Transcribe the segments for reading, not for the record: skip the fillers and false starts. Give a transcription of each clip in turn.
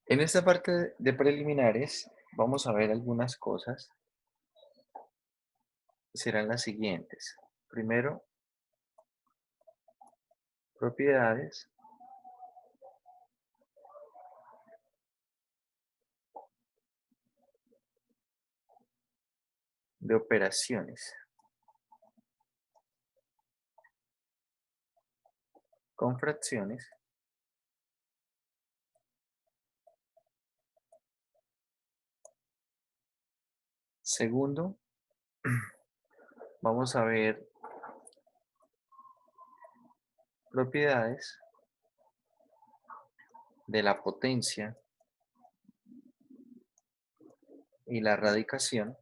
En esta parte de preliminares vamos a ver algunas cosas. Serán las siguientes. Primero, propiedades. De operaciones con fracciones. Segundo, vamos a ver propiedades de la potencia y la radicación.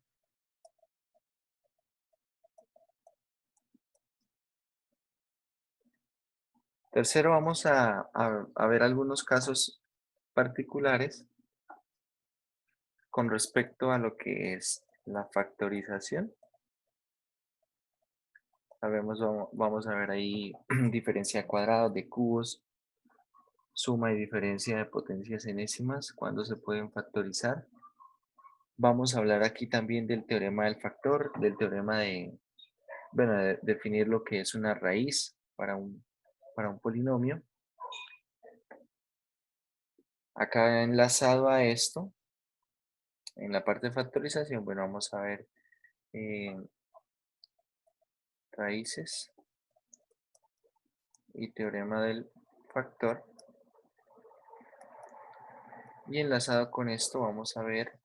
Tercero, vamos a ver algunos casos particulares con respecto a lo que es la factorización. Vamos a ver ahí diferencia de cuadrados, de cubos, suma y diferencia de potencias enésimas, cuando se pueden factorizar. Vamos a hablar aquí también del teorema del factor, del teorema de, bueno, de definir lo que es una raíz para un polinomio. Acá enlazado a esto, en la parte de factorización, bueno, vamos a ver eh, raíces y teorema del factor. Y enlazado con esto vamos a ver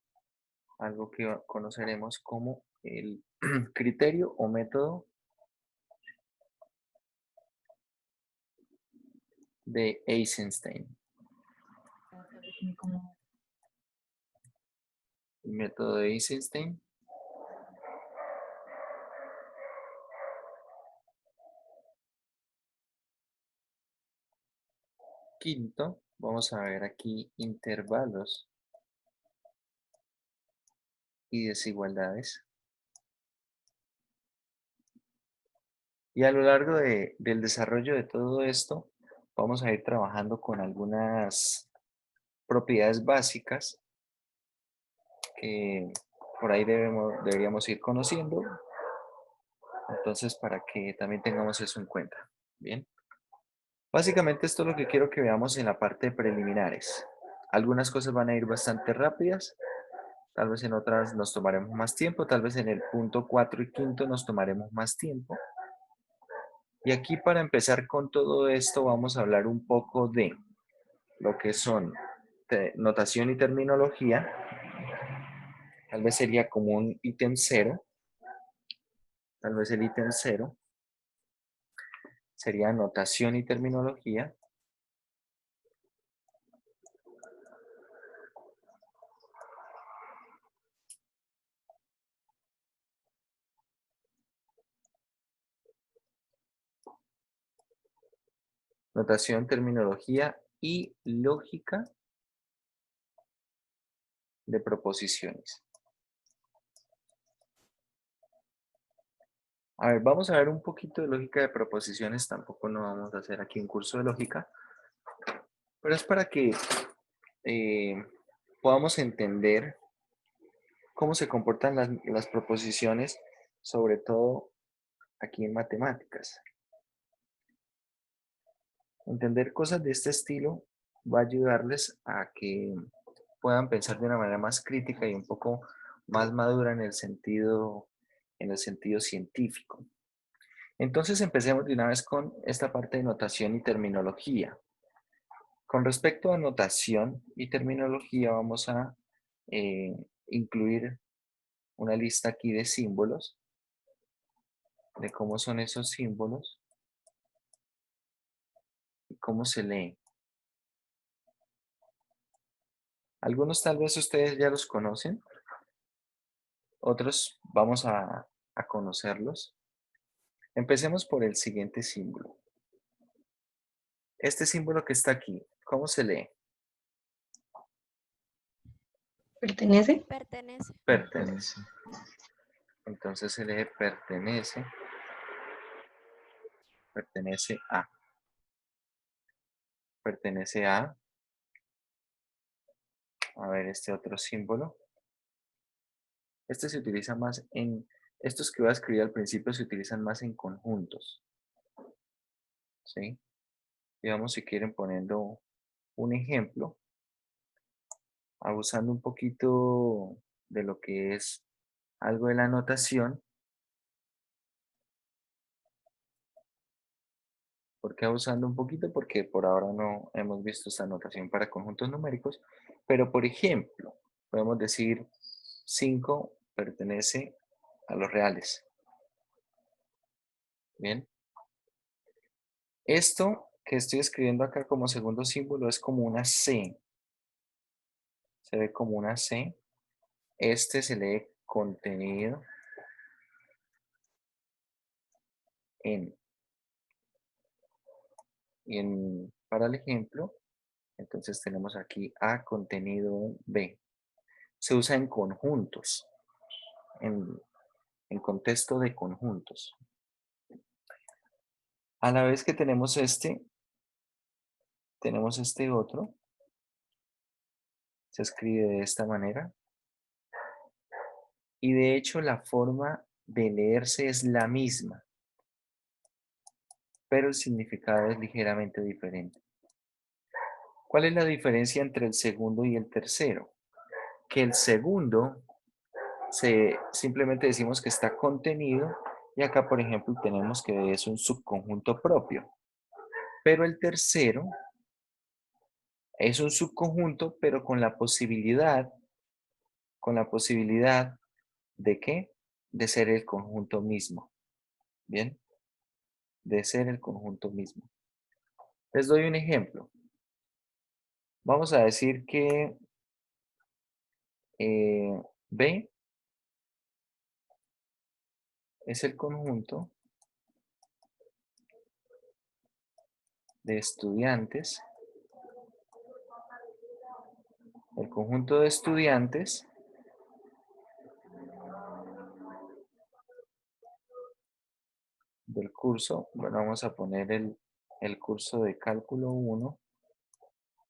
algo que conoceremos como el criterio o método de Eisenstein. El método de Eisenstein. Quinto, vamos a ver aquí intervalos y desigualdades. Y a lo largo del desarrollo de todo esto, vamos a ir trabajando con algunas propiedades básicas que por ahí deberíamos ir conociendo. Entonces, para que también tengamos eso en cuenta. Bien. Básicamente esto es lo que quiero que veamos en la parte de preliminares. Algunas cosas van a ir bastante rápidas, tal vez en otras nos tomaremos más tiempo, tal vez en el punto 4 y quinto nos tomaremos más tiempo. Y aquí para empezar con todo esto vamos a hablar un poco de lo que son notación y terminología. Tal vez sería como un ítem cero. Tal vez el ítem cero sería notación y terminología. Notación, terminología y lógica de proposiciones. A ver, vamos a ver un poquito de lógica de proposiciones. Tampoco no vamos a hacer aquí un curso de lógica, pero es para que eh, podamos entender cómo se comportan las proposiciones, sobre todo aquí en matemáticas. Entender cosas de este estilo va a ayudarles a que puedan pensar de una manera más crítica y un poco más madura en el sentido científico. Entonces empecemos de una vez con esta parte de notación y terminología. Con respecto a notación y terminología, vamos a eh, incluir una lista aquí de símbolos, de cómo son esos símbolos y cómo se leen. Algunos tal vez ustedes ya los conocen, otros vamos a conocerlos. Empecemos por el siguiente símbolo. Este símbolo que está aquí, ¿cómo se lee? ¿Pertenece? Pertenece. Pertenece. Entonces se lee pertenece, pertenece a, pertenece a. A ver, este otro símbolo. Este se utiliza más estos que voy a escribir al principio se utilizan más en conjuntos, ¿sí? Digamos, si quieren poniendo un ejemplo, abusando un poquito de lo que es algo de la notación. ¿Por qué abusando un poquito? Porque por ahora no hemos visto esta notación para conjuntos numéricos, pero por ejemplo, podemos decir 5 pertenece a los reales. Bien. Esto que estoy escribiendo acá como segundo símbolo es como una C. Se ve como una C. Este se lee contenido en. Para el ejemplo, entonces tenemos aquí A contenido B. Se usa en conjuntos, en, en contexto de conjuntos. A la vez que tenemos este otro, se escribe de esta manera. Y de hecho la forma de leerse es la misma, pero el significado es ligeramente diferente. ¿Cuál es la diferencia entre el segundo y el tercero? Que el segundo simplemente decimos que está contenido y acá, por ejemplo, tenemos que es un subconjunto propio. Pero el tercero es un subconjunto, pero con la posibilidad ¿de qué? De ser el conjunto mismo. ¿Bien? De ser el conjunto mismo. Les doy un ejemplo. Vamos a decir que B es el conjunto de estudiantes, el conjunto de estudiantes del curso, bueno, vamos a poner el curso de cálculo 1,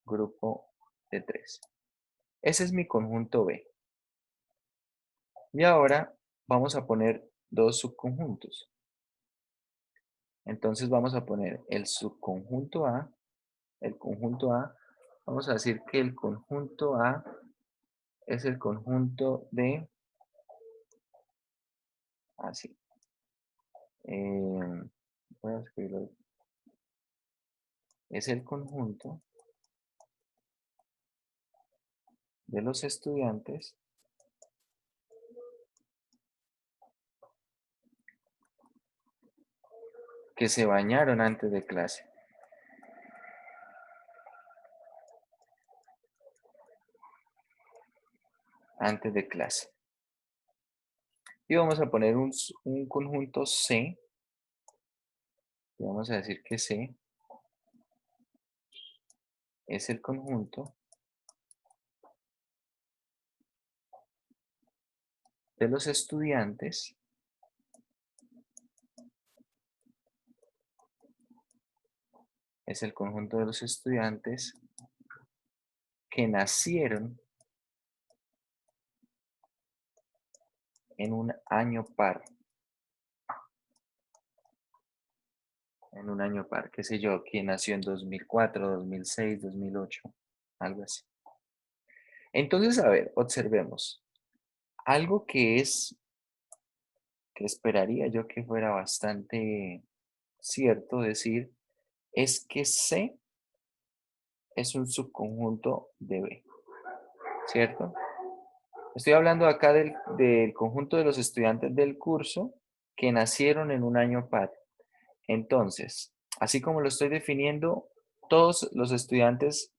grupo de 3. Ese es mi conjunto B. Y ahora vamos a poner dos subconjuntos. Entonces vamos a poner el subconjunto A, vamos a decir que el conjunto A es el conjunto de, así, voy a escribirlo, es el conjunto de los estudiantes que se bañaron antes de clase. Antes de clase. Y vamos a poner un conjunto C. Y vamos a decir que C es el conjunto de los estudiantes es el conjunto de los estudiantes que nacieron en un año par. En un año par, qué sé yo, quien nació en 2004, 2006, 2008, algo así. Entonces, a ver, observemos. Algo que esperaría yo que fuera bastante cierto decir, es que C es un subconjunto de B, ¿cierto? Estoy hablando acá del conjunto de los estudiantes del curso que nacieron en un año par. Entonces, así como lo estoy definiendo, todos los estudiantes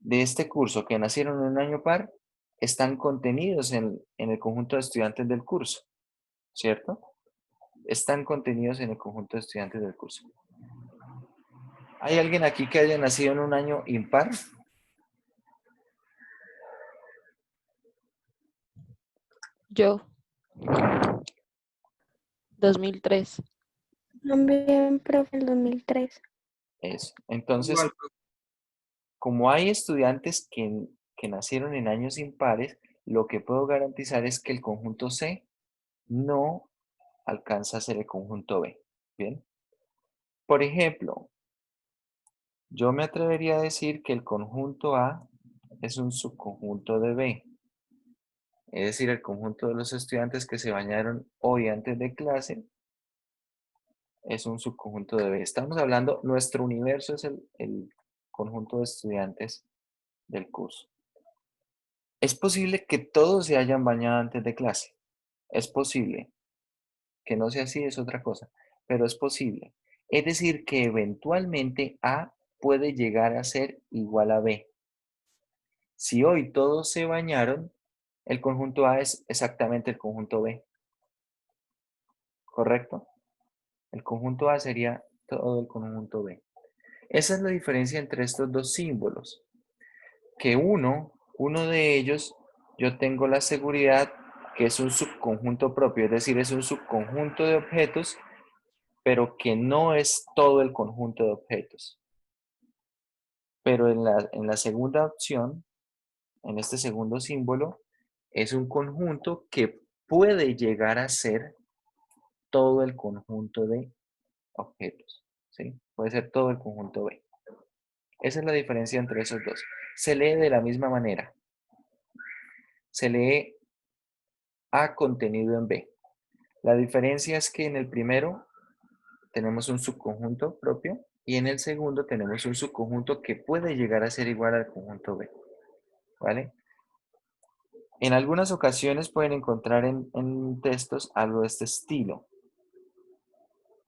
de este curso que nacieron en un año par están contenidos en el conjunto de estudiantes del curso, ¿cierto? Están contenidos en el conjunto de estudiantes del curso. ¿Hay alguien aquí que haya nacido en un año impar? Yo, ¿Cuándo? 2003. También, profe, el 2003. Eso. Entonces, como hay estudiantes que nacieron en años impares, lo que puedo garantizar es que el conjunto C no alcanza a ser el conjunto B. Bien. Por ejemplo, yo me atrevería a decir que el conjunto A es un subconjunto de B. Es decir, el conjunto de los estudiantes que se bañaron hoy antes de clase es un subconjunto de B. Estamos hablando, nuestro universo es el conjunto de estudiantes del curso. Es posible que todos se hayan bañado antes de clase. Es posible. Que no sea así es otra cosa, pero es posible. Es decir, que eventualmente A puede llegar a ser igual a B. Si hoy todos se bañaron, el conjunto A es exactamente el conjunto B, ¿correcto? El conjunto A sería todo el conjunto B. Esa es la diferencia entre estos dos símbolos. Que uno de ellos, yo tengo la seguridad que es un subconjunto propio, es decir, es un subconjunto de objetos, pero que no es todo el conjunto de objetos. Pero en la segunda opción, en este segundo símbolo, es un conjunto que puede llegar a ser todo el conjunto de objetos, ¿sí? Puede ser todo el conjunto B. Esa es la diferencia entre esos dos. Se lee de la misma manera. Se lee A contenido en B. La diferencia es que en el primero tenemos un subconjunto propio y en el segundo tenemos un subconjunto que puede llegar a ser igual al conjunto B, ¿vale? En algunas ocasiones pueden encontrar en textos algo de este estilo.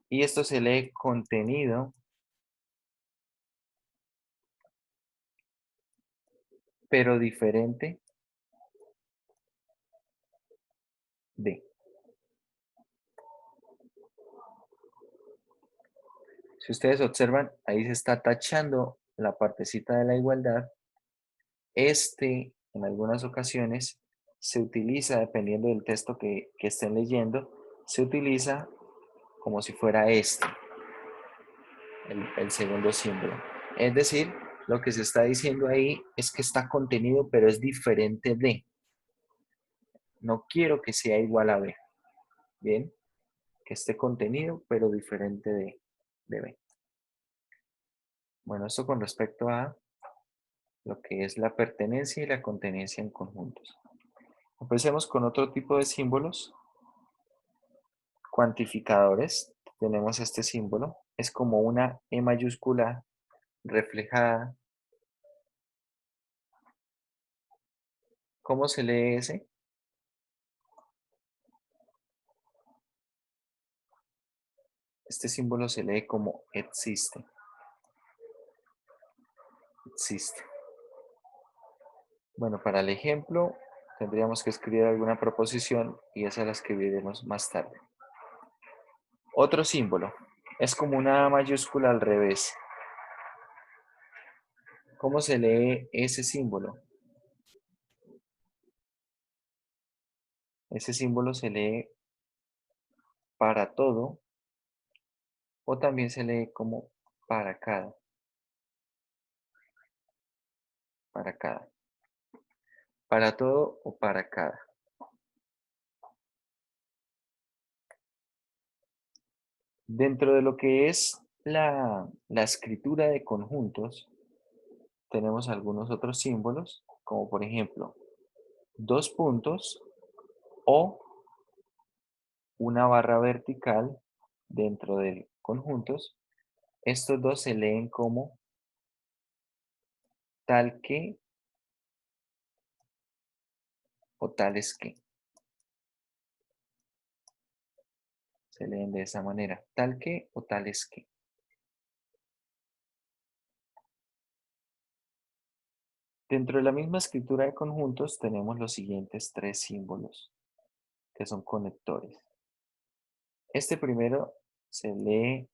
Y esto se lee contenido, pero diferente de. Si ustedes observan, ahí se está tachando la partecita de la igualdad. En algunas ocasiones, se utiliza, dependiendo del texto que estén leyendo, se utiliza como si fuera el segundo símbolo. Es decir, lo que se está diciendo ahí es que está contenido, pero es diferente de. No quiero que sea igual a B. Bien, que esté contenido, pero diferente de B. Bueno, esto con respecto a lo que es la pertenencia y la contenencia en conjuntos. Empecemos con otro tipo de símbolos. Cuantificadores. Tenemos este símbolo. Es como una E mayúscula reflejada. ¿Cómo se lee ese? Este símbolo se lee como existe. Existe. Bueno, para el ejemplo tendríamos que escribir alguna proposición y esa la escribiremos más tarde. Otro símbolo. Es como una mayúscula al revés. ¿Cómo se lee ese símbolo? Ese símbolo se lee para todo o también se lee como para cada. Para cada. Para todo o para cada. Dentro de lo que es la escritura de conjuntos, tenemos algunos otros símbolos, como por ejemplo, dos puntos o una barra vertical dentro de conjuntos. Estos dos se leen como tal que o tales que. Se leen de esa manera, tal que o tales que. Dentro de la misma escritura de conjuntos tenemos los siguientes tres símbolos, que son conectores. Este primero se lee,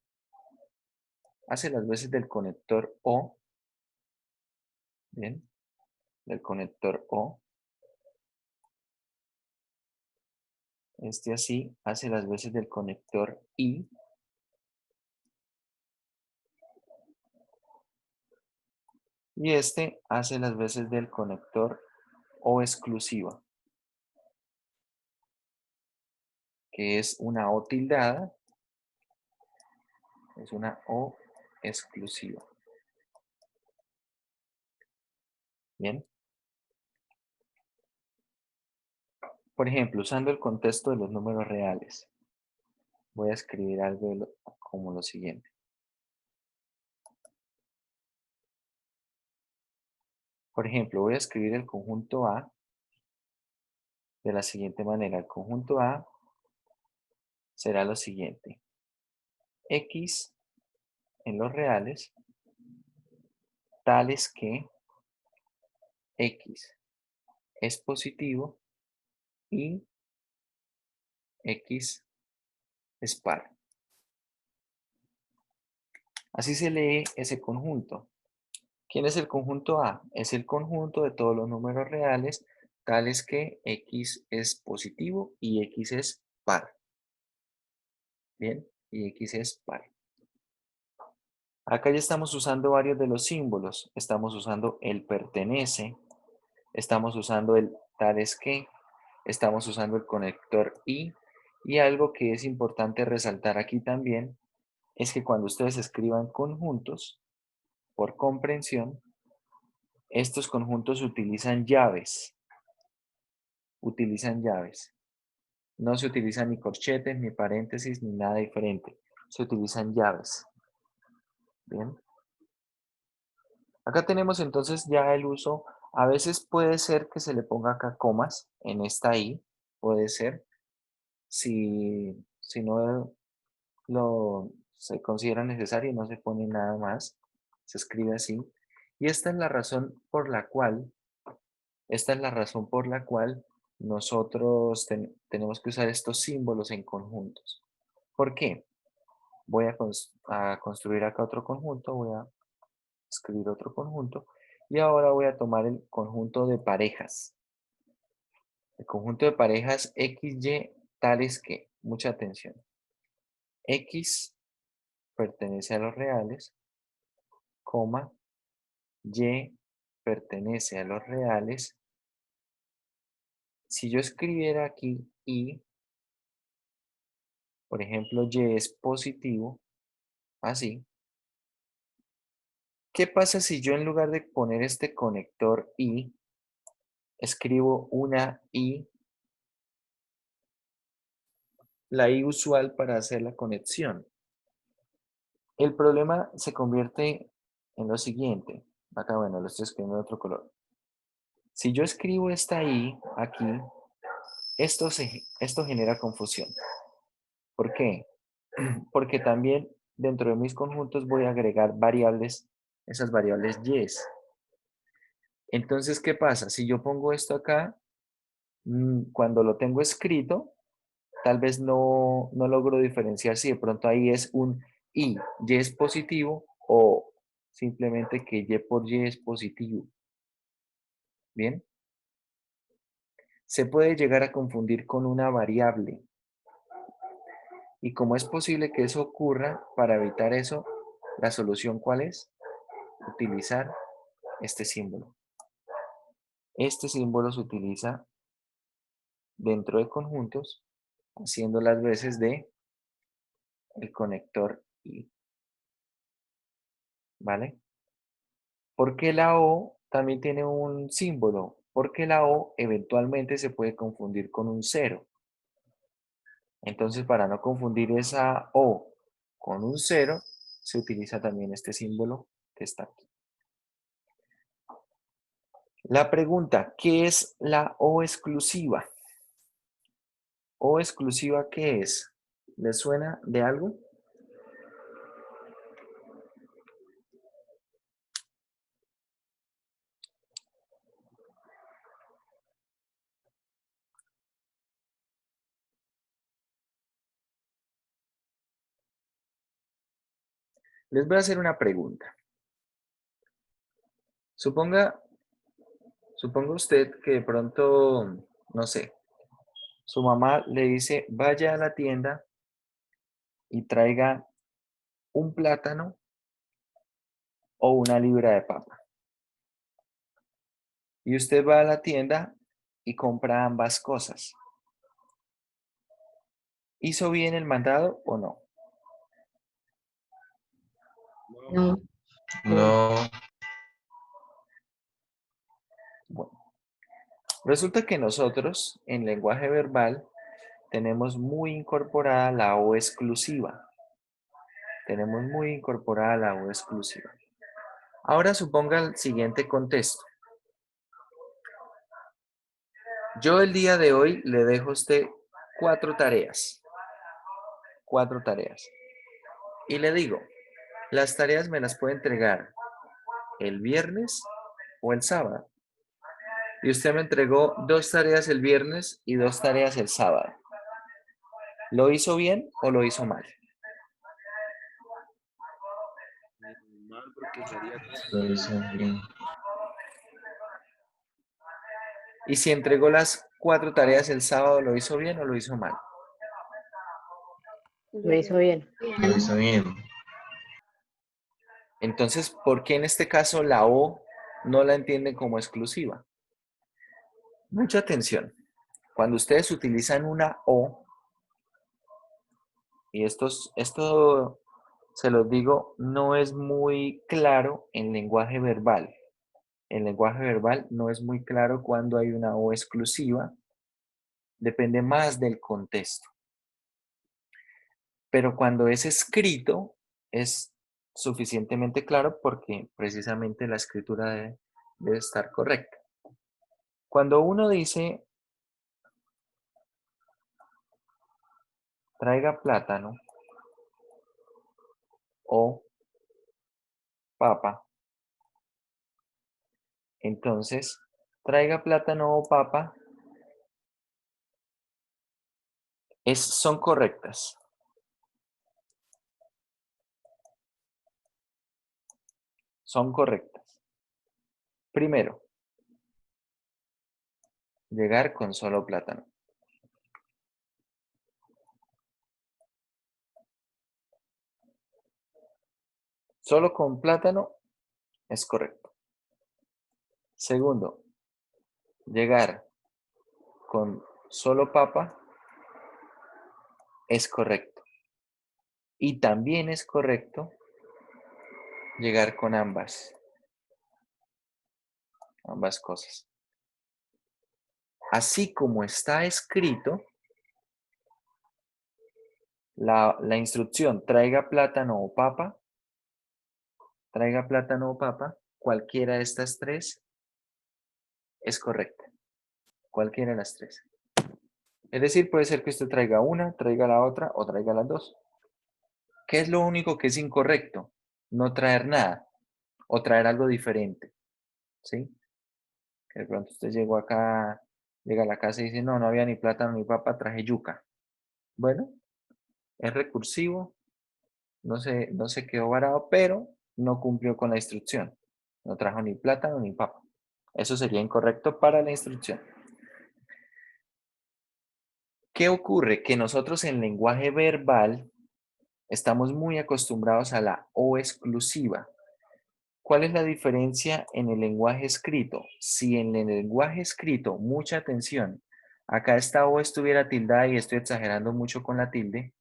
hace las veces del conector O, ¿bien? Del conector O. Este así hace las veces del conector I. Y este hace las veces del conector O exclusiva, que es una O tildada, es una O exclusiva. Bien. Por ejemplo, usando el contexto de los números reales, voy a escribir algo como lo siguiente. Por ejemplo, voy a escribir el conjunto A de la siguiente manera. El conjunto A será lo siguiente. X en los reales, tales que X es positivo y X es par. Así se lee ese conjunto. ¿Quién es el conjunto A? Es el conjunto de todos los números reales, tales que X es positivo y X es par. Bien, y X es par. Acá ya estamos usando varios de los símbolos. Estamos usando el pertenece, estamos usando el tales que, estamos usando el conector y algo que es importante resaltar aquí también es que cuando ustedes escriban conjuntos, por comprensión, estos conjuntos utilizan llaves. Utilizan llaves. No se utilizan ni corchetes, ni paréntesis, ni nada diferente. Se utilizan llaves. Bien. Acá tenemos entonces ya el uso. A veces puede ser que se le ponga acá comas en esta i. Puede ser. Si no se considera necesario, no se pone nada más. Se escribe así. Y esta es la razón por la cual nosotros tenemos que usar estos símbolos en conjuntos. ¿Por qué? Voy a construir acá otro conjunto, voy a escribir otro conjunto y ahora voy a tomar el conjunto de parejas. El conjunto de parejas XY tales que, mucha atención, X pertenece a los reales, coma, Y pertenece a los reales. Si yo escribiera aquí Y, por ejemplo, Y es positivo, así. ¿Qué pasa si yo en lugar de poner este conector Y, escribo una I, la I usual para hacer la conexión? El problema se convierte en lo siguiente. Acá, bueno, lo estoy escribiendo de otro color. Si yo escribo esta I aquí, esto genera confusión. ¿Por qué? Porque también dentro de mis conjuntos voy a agregar variables, esas variables Y. Entonces, ¿qué pasa? Si yo pongo esto acá, cuando lo tengo escrito, tal vez no logro diferenciar si de pronto ahí es un Y es positivo o simplemente que Y por Y es positivo. Bien, se puede llegar a confundir con una variable. Y como es posible que eso ocurra, para evitar eso, la solución ¿cuál es? Utilizar este símbolo. Este símbolo se utiliza dentro de conjuntos, haciendo las veces de el conector Y. ¿Vale? ¿Por qué la O también tiene un símbolo? Porque la O eventualmente se puede confundir con un cero. Entonces, para no confundir esa O con un cero, se utiliza también este símbolo que está aquí. La pregunta, ¿qué es la O exclusiva? ¿O exclusiva qué es? ¿Les suena de algo? Les voy a hacer una pregunta. Suponga, suponga usted que de pronto, no sé, su mamá le dice, vaya a la tienda y traiga un plátano o una libra de papa. y usted va a la tienda y compra ambas cosas. ¿Hizo bien el mandado o no? No. No. Bueno, resulta que nosotros en lenguaje verbal tenemos muy incorporada la O exclusiva. Tenemos muy incorporada la O exclusiva. Ahora suponga el siguiente contexto. Yo el día de hoy le dejo a usted 4 tareas. 4 tareas. Y le digo, las tareas me las puede entregar el viernes o el sábado. Y usted me entregó 2 tareas el viernes y 2 tareas el sábado. ¿Lo hizo bien o lo hizo mal? Mal porque sería Lo hizo bien. Y si entregó las 4 tareas el sábado, ¿lo hizo bien o lo hizo mal? Lo hizo bien. Lo hizo bien. Entonces, ¿por qué en este caso la O no la entienden como exclusiva? Mucha atención. Cuando ustedes utilizan una O, y esto se los digo, no es muy claro en lenguaje verbal. En lenguaje verbal no es muy claro cuando hay una O exclusiva. Depende más del contexto. Pero cuando es escrito, es suficientemente claro porque precisamente la escritura debe estar correcta. Cuando uno dice, traiga plátano o papa, entonces, traiga plátano o papa, son correctas. Son correctas. Primero, llegar con solo plátano. Solo con plátano es correcto. Segundo, llegar con solo papa es correcto. Y también es correcto llegar con ambas cosas. Así como está escrito, la instrucción traiga plátano o papa, cualquiera de estas 3 es correcta. Cualquiera de las 3. Es decir, puede ser que usted traiga una, traiga la otra o traiga las 2. ¿Qué es lo único que es incorrecto? No traer nada o traer algo diferente. ¿Sí? Que de pronto usted llega a la casa y dice, no había ni plátano ni papa, traje yuca. Bueno, es recursivo, no se quedó varado, pero no cumplió con la instrucción. No trajo ni plátano ni papa. Eso sería incorrecto para la instrucción. ¿Qué ocurre? Que nosotros en lenguaje verbal estamos muy acostumbrados a la O exclusiva. ¿Cuál es la diferencia en el lenguaje escrito? Si en el lenguaje escrito, mucha atención, acá esta O estuviera tildada y estoy exagerando mucho con la tilde,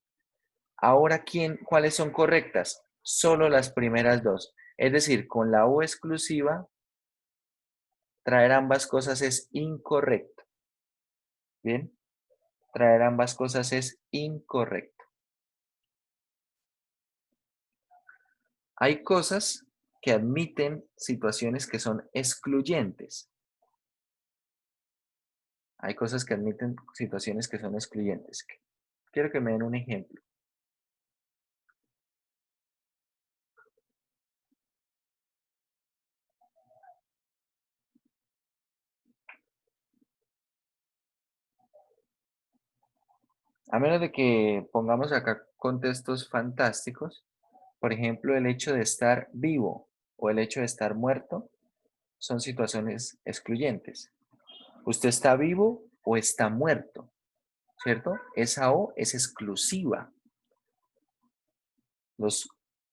ahora, ¿cuáles son correctas? Solo las primeras 2. Es decir, con la O exclusiva, traer ambas cosas es incorrecto. ¿Bien? Traer ambas cosas es incorrecto. Hay cosas que admiten situaciones que son excluyentes. Hay cosas que admiten situaciones que son excluyentes. Quiero que me den un ejemplo. A menos de que pongamos acá contextos fantásticos, por ejemplo, el hecho de estar vivo o el hecho de estar muerto son situaciones excluyentes. Usted está vivo o está muerto, ¿cierto? Esa O es exclusiva.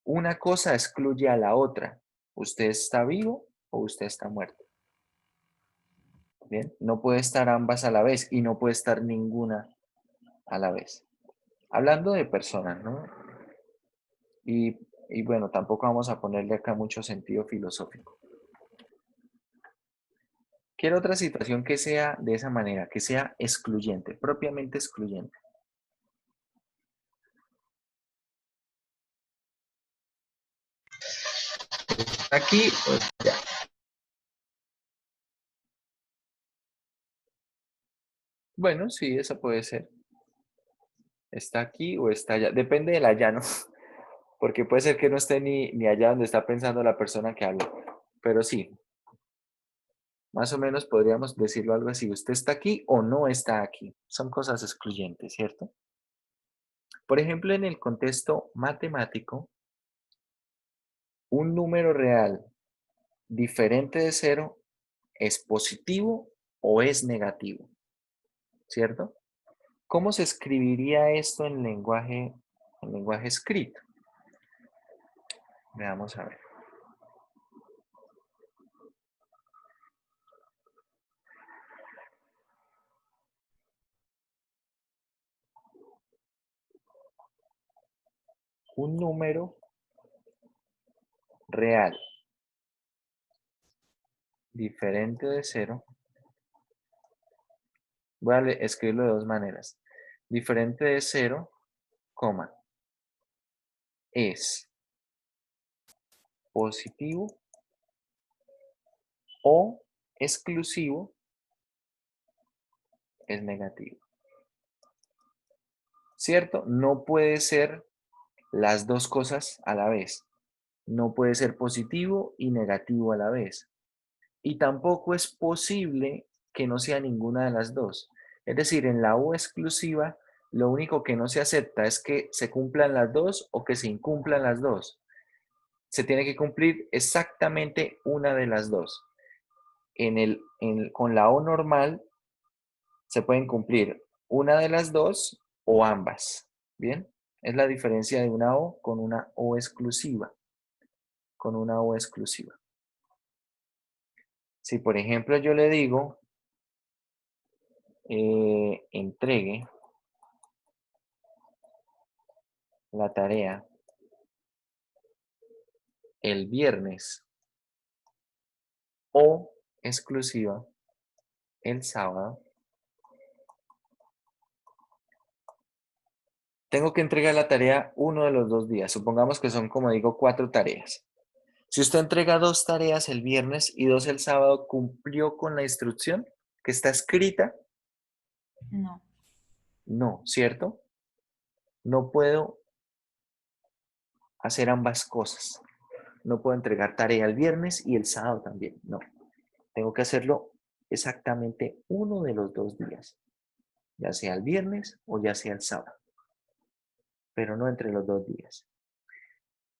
Una cosa excluye a la otra. ¿Usted está vivo o usted está muerto? Bien, no puede estar ambas a la vez y no puede estar ninguna a la vez. Hablando de personas, ¿no? Y bueno, tampoco vamos a ponerle acá mucho sentido filosófico. Quiero otra situación que sea de esa manera, que sea excluyente, propiamente excluyente. Aquí, pues ya. Bueno, sí, esa puede ser. Está aquí o está allá. Depende del allá, ¿no? Porque puede ser que no esté ni allá donde está pensando la persona que habla. Pero sí, más o menos podríamos decirlo algo así. Usted está aquí o no está aquí. Son cosas excluyentes, ¿cierto? Por ejemplo, en el contexto matemático, un número real diferente de cero es positivo o es negativo, ¿cierto? ¿Cómo se escribiría esto en lenguaje escrito? Veamos a ver. Un número real diferente de cero, voy a escribirlo de dos maneras. Diferente de cero, coma, es positivo o exclusivo es negativo. ¿Cierto? No puede ser las dos cosas a la vez. No puede ser positivo y negativo a la vez. Y tampoco es posible que no sea ninguna de las dos. Es decir, en la O exclusiva, lo único que no se acepta es que se cumplan las dos o que se incumplan las dos. Se tiene que cumplir exactamente una de las dos. Con la O normal se pueden cumplir una de las dos o ambas. ¿Bien? Es la diferencia de una O con una O exclusiva. Con una O exclusiva. Si por ejemplo yo le digo, entregue la tarea el viernes o exclusiva el sábado, tengo que entregar la tarea uno de los 2 días. Supongamos que son, como digo, 4 tareas. Si usted entrega 2 tareas el viernes y 2 el sábado, ¿cumplió con la instrucción que está escrita? No. No, ¿cierto? No puedo hacer ambas cosas. No puedo entregar tarea el viernes y el sábado también. No. Tengo que hacerlo exactamente uno de los 2 días, ya sea el viernes o ya sea el sábado, pero no entre los 2 días.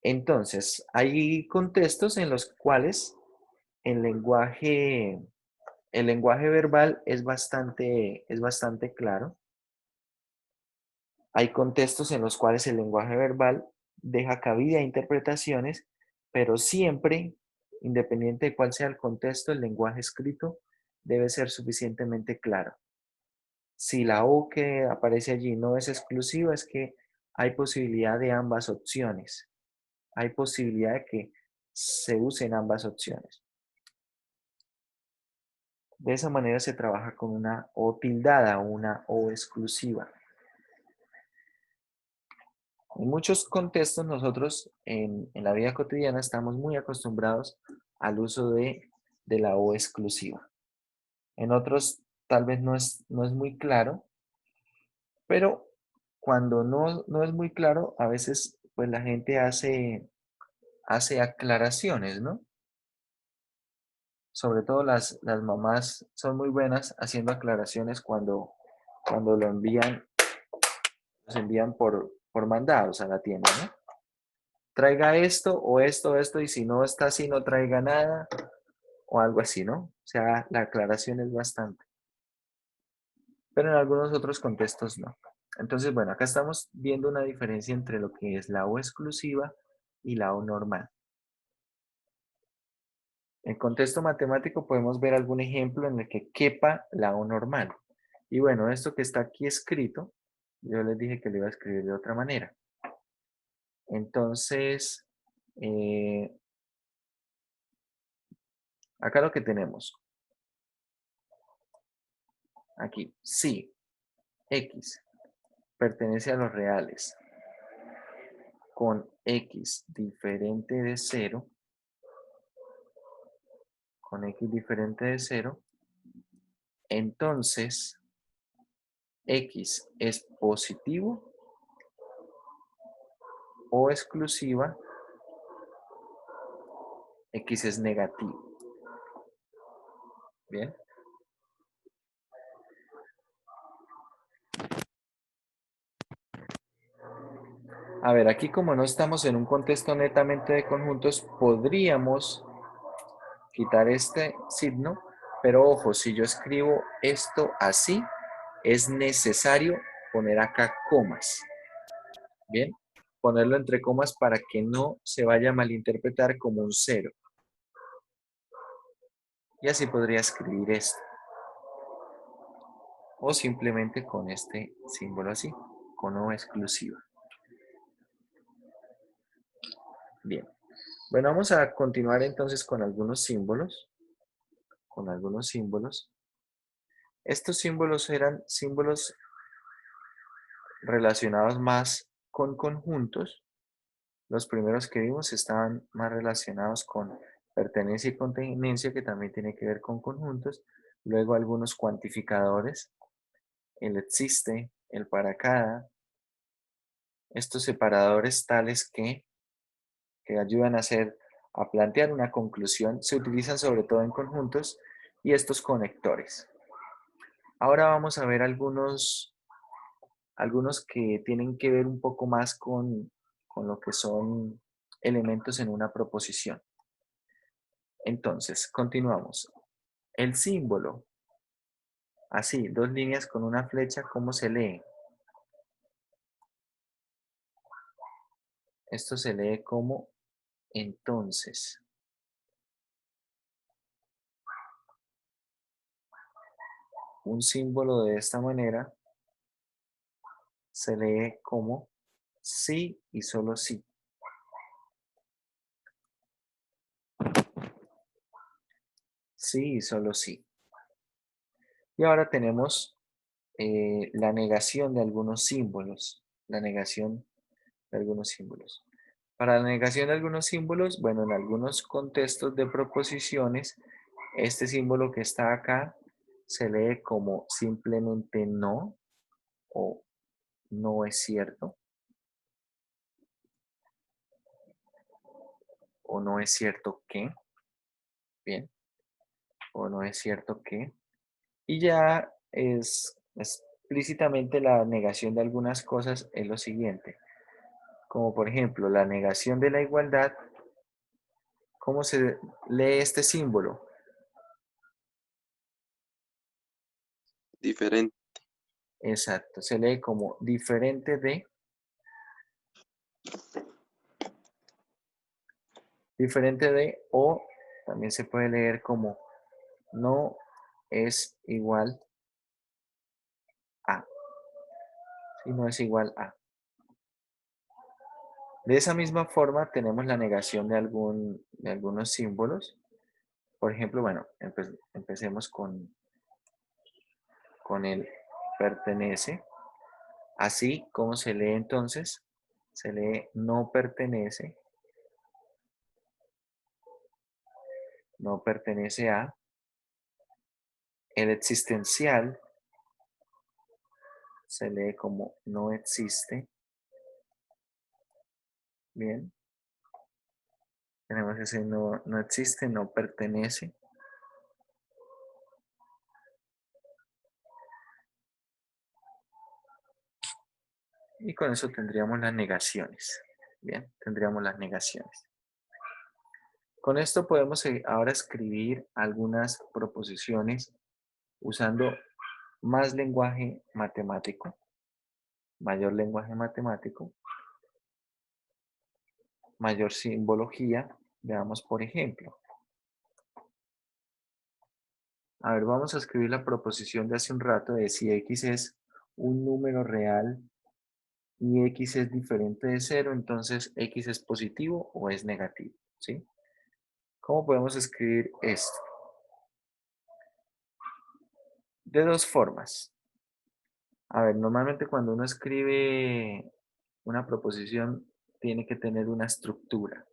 Entonces, hay contextos en los cuales el lenguaje, el lenguaje verbal es bastante claro. Hay contextos en los cuales el lenguaje verbal deja cabida a interpretaciones, pero siempre, independiente de cuál sea el contexto, el lenguaje escrito debe ser suficientemente claro. Si la O que aparece allí no es exclusiva, es que hay posibilidad de ambas opciones. Hay posibilidad de que se usen ambas opciones. De esa manera se trabaja con una O tildada o una O exclusiva. En muchos contextos nosotros en la vida cotidiana estamos muy acostumbrados al uso de la O exclusiva. En otros tal vez no es muy claro, pero cuando no es muy claro, a veces pues la gente hace aclaraciones, ¿no? Sobre todo las mamás son muy buenas haciendo aclaraciones cuando los envían por mandados a la tienda, ¿no? Traiga esto o esto, y si no está así, no traiga nada, o algo así, ¿no? O sea, la aclaración es bastante. Pero en algunos otros contextos no. Entonces, bueno, acá estamos viendo una diferencia entre lo que es la O exclusiva y la O normal. En contexto matemático podemos ver algún ejemplo en el que quepa la O normal. Y bueno, esto que está aquí escrito, yo les dije que lo iba a escribir de otra manera. Entonces, acá lo que tenemos, aquí, si x pertenece a los reales con x diferente de 0, con x diferente de 0, entonces x es positivo o exclusiva, x es negativo. Bien. A ver, aquí como no estamos en un contexto netamente de conjuntos, podríamos quitar este signo, pero ojo, si yo escribo esto así, es necesario poner acá comas. Bien, ponerlo entre comas para que no se vaya a malinterpretar como un 0. Y así podría escribir esto. O simplemente con este símbolo así, con O exclusiva. Bien. Bueno, vamos a continuar entonces con algunos símbolos. Estos símbolos eran símbolos relacionados más con conjuntos. Los primeros que vimos estaban más relacionados con pertenencia y continencia, que también tiene que ver con conjuntos. Luego algunos cuantificadores, el existe, el para cada. Estos separadores tales que ayudan a plantear una conclusión, se utilizan sobre todo en conjuntos, y estos conectores. Ahora vamos a ver algunos que tienen que ver un poco más con lo que son elementos en una proposición. Entonces, continuamos. El símbolo, así, 2 líneas con una flecha, ¿cómo se lee? Esto se lee como entonces. Un símbolo de esta manera se lee como sí y solo sí. Sí y solo sí. Y ahora tenemos la negación de algunos símbolos. La negación de algunos símbolos. Para la negación de algunos símbolos, bueno, en algunos contextos de proposiciones, este símbolo que está acá se lee como simplemente no o no es cierto o no es cierto que, bien, o no es cierto que. Y ya es explícitamente la negación de algunas cosas es lo siguiente, como por ejemplo la negación de la igualdad. ¿Cómo se lee este símbolo? Diferente. Exacto, se lee como diferente de, o también se puede leer como no es igual a, si no es igual a. De esa misma forma tenemos la negación de algunos símbolos. Por ejemplo, bueno, empecemos con el pertenece. Así como se lee entonces, se lee no pertenece a. El existencial se lee como no existe. Bien. Tenemos ese no existe, no pertenece. Y con eso tendríamos las negaciones. Bien, tendríamos las negaciones. Con esto podemos ahora escribir algunas proposiciones usando más lenguaje matemático, mayor lenguaje matemático, mayor simbología. Veamos, por ejemplo, A ver, vamos a escribir la proposición de hace un rato de si x es un número real y x es diferente de cero, entonces x es positivo o es negativo, ¿sí? ¿Cómo podemos escribir esto? De dos formas. A ver, normalmente cuando uno escribe una proposición tiene que tener una estructura.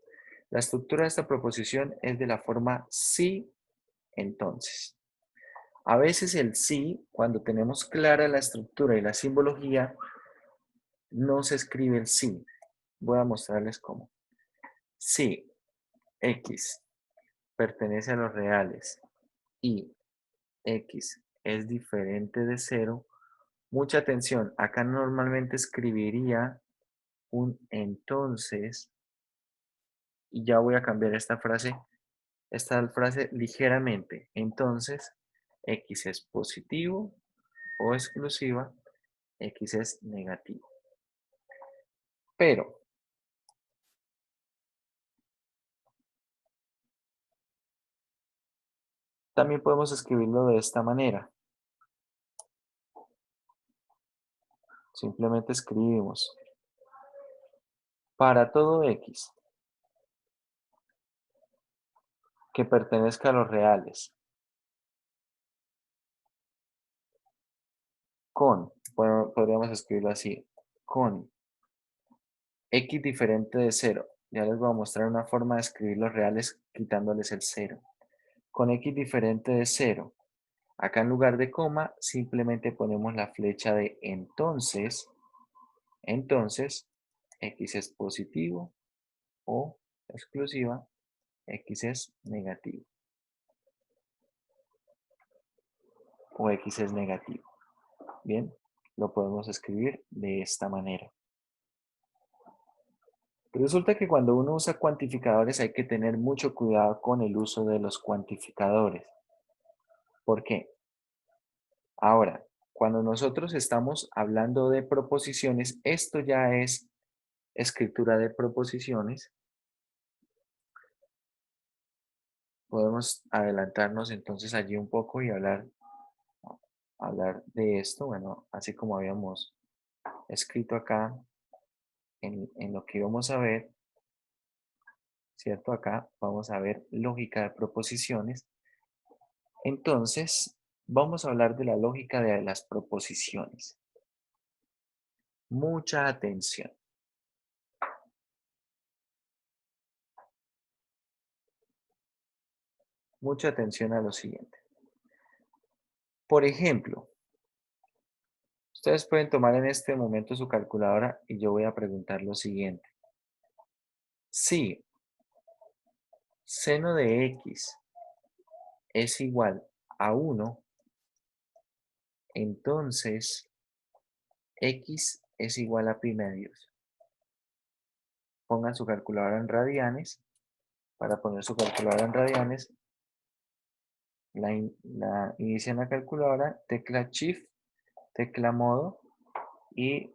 La estructura de esta proposición es de la forma sí, entonces. A veces el sí, cuando tenemos clara la estructura y la simbología, no se escribe el sí. Voy a mostrarles cómo. Si x pertenece a los reales y x es diferente de cero, mucha atención, acá normalmente escribiría un entonces y ya voy a cambiar esta frase ligeramente. Entonces, x es positivo o exclusiva, x es negativo. Pero, también podemos escribirlo de esta manera. Simplemente escribimos para todo x que pertenezca a los reales con, podríamos escribirlo así, con x diferente de cero. Ya les voy a mostrar una forma de escribir los reales quitándoles el cero. Con x diferente de cero. Acá en lugar de coma, simplemente ponemos la flecha de entonces. Entonces, x es positivo o exclusiva, x es negativo. O x es negativo. Bien, lo podemos escribir de esta manera. Resulta que cuando uno usa cuantificadores hay que tener mucho cuidado con el uso de los cuantificadores. ¿Por qué? Ahora, cuando nosotros estamos hablando de proposiciones, esto ya es escritura de proposiciones. Podemos adelantarnos entonces allí un poco y hablar de esto, bueno, así como habíamos escrito acá en lo que íbamos a ver, ¿cierto? Acá vamos a ver lógica de proposiciones. Entonces, vamos a hablar de la lógica de las proposiciones. Mucha atención. Mucha atención a lo siguiente. Por ejemplo, ustedes pueden tomar en este momento su calculadora y yo voy a preguntar lo siguiente. Si seno de x es igual a 1, entonces x es igual a pi medios. Pongan su calculadora en radianes. Para poner su calculadora en radianes, inician la calculadora, tecla Shift, tecla modo y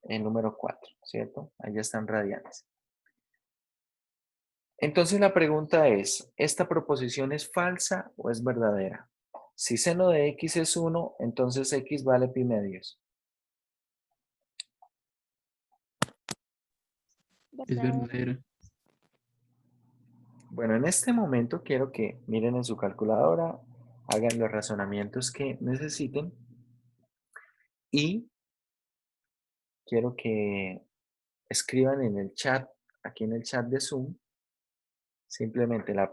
el número 4, ¿cierto? Ahí ya están radianes. Entonces la pregunta es, ¿esta proposición es falsa o es verdadera? Si seno de x es 1, entonces x vale pi medios. Es verdadera. Bueno, en este momento quiero que miren en su calculadora, hagan los razonamientos que necesiten y quiero que escriban en el chat, aquí en el chat de Zoom, simplemente la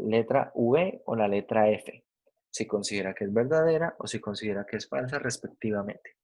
letra V o la letra F, si considera que es verdadera o si considera que es falsa respectivamente.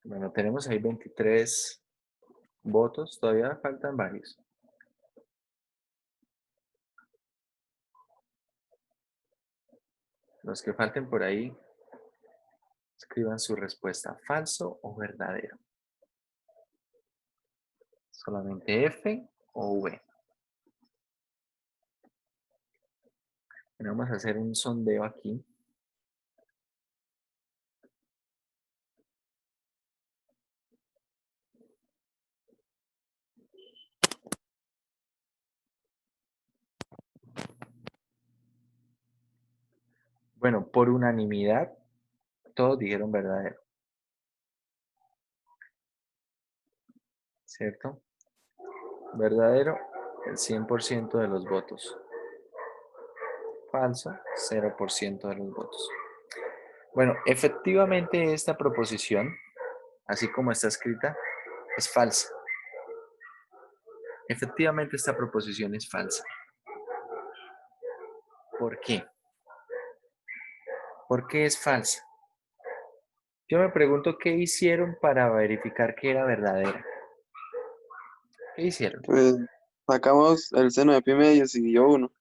Bueno, tenemos ahí 23 votos, todavía faltan varios. Los que falten por ahí, escriban su respuesta, falso o verdadero. Solamente F o V. Bueno, vamos a hacer un sondeo aquí. Bueno, por unanimidad, todos dijeron verdadero. ¿Cierto? Verdadero, el 100% de los votos. Falso, 0% de los votos. Bueno, efectivamente esta proposición, así como está escrita, es falsa. Efectivamente esta proposición es falsa. ¿Por qué? ¿Por qué es falsa? Yo me pregunto qué hicieron para verificar que era verdadera. ¿Qué hicieron? Pues sacamos el seno de pi medios y dio 1.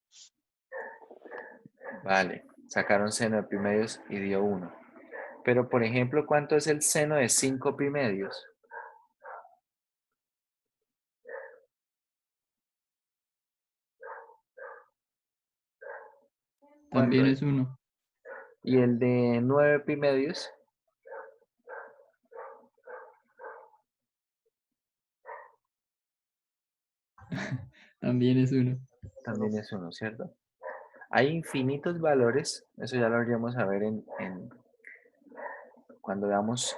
Vale, sacaron seno de pi medios y dio 1. Pero, por ejemplo, ¿cuánto es el seno de 5 pi medios? ¿Cuánto También es? es 1. ¿Y el de 9 pi medios? También es 1. También es 1, ¿cierto? Hay infinitos valores, eso ya lo iríamos a ver cuando veamos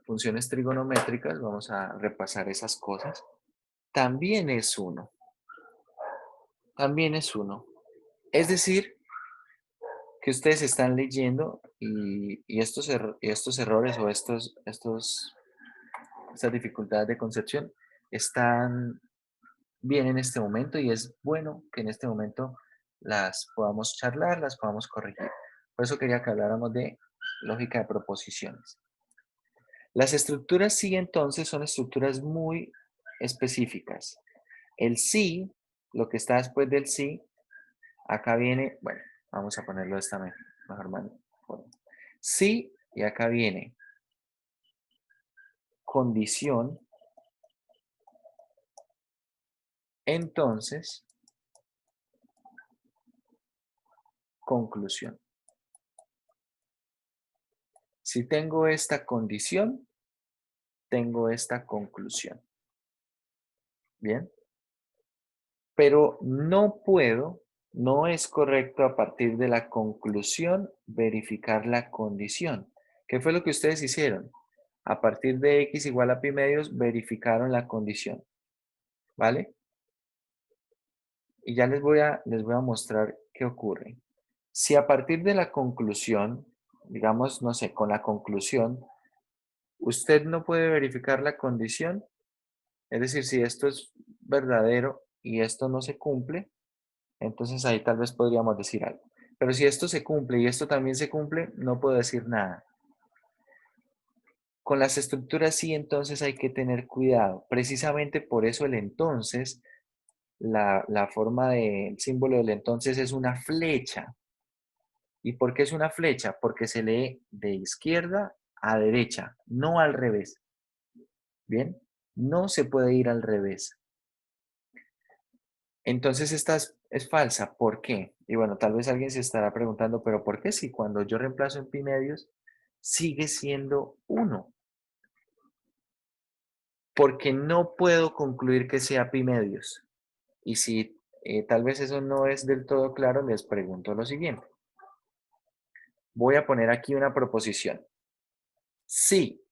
funciones trigonométricas, vamos a repasar esas cosas. También es 1. También es 1. Es decir, que ustedes están leyendo y estos errores o estas dificultades de concepción están bien en este momento y es bueno que en este momento las podamos charlar, las podamos corregir. Por eso quería que habláramos de lógica de proposiciones. Las estructuras sí entonces son estructuras muy específicas. El sí, lo que está después del sí, acá viene, bueno, vamos a ponerlo de esta mejor manera. Sí, y acá viene condición. Entonces, conclusión. Si tengo esta condición, tengo esta conclusión. Bien. Pero no puedo, no es correcto a partir de la conclusión verificar la condición. ¿Qué fue lo que ustedes hicieron? A partir de x igual a pi medios, verificaron la condición. ¿Vale? Y ya les voy a mostrar qué ocurre. Si a partir de la conclusión, digamos, no sé, con la conclusión, usted no puede verificar la condición, es decir, si esto es verdadero y esto no se cumple, entonces ahí tal vez podríamos decir algo. Pero si esto se cumple y esto también se cumple, no puedo decir nada. Con las estructuras sí, entonces hay que tener cuidado. Precisamente por eso el entonces, la forma del símbolo del entonces es una flecha. ¿Y por qué es una flecha? Porque se lee de izquierda a derecha, no al revés. ¿Bien? No se puede ir al revés. Entonces esta es falsa. ¿Por qué? Y bueno, tal vez alguien se estará preguntando, pero ¿por qué si cuando yo reemplazo en pi medios sigue siendo 1? Porque no puedo concluir que sea pi medios. Y si tal vez eso no es del todo claro, les pregunto lo siguiente. Voy a poner aquí una proposición. Si,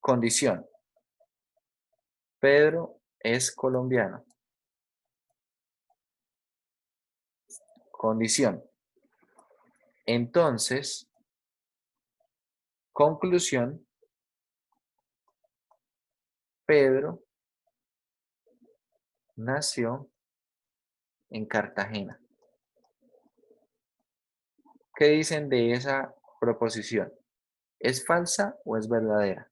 condición, Pedro es colombiano. Condición. Entonces, conclusión, Pedro nació en Cartagena. ¿Qué dicen de esa proposición? ¿Es falsa o es verdadera?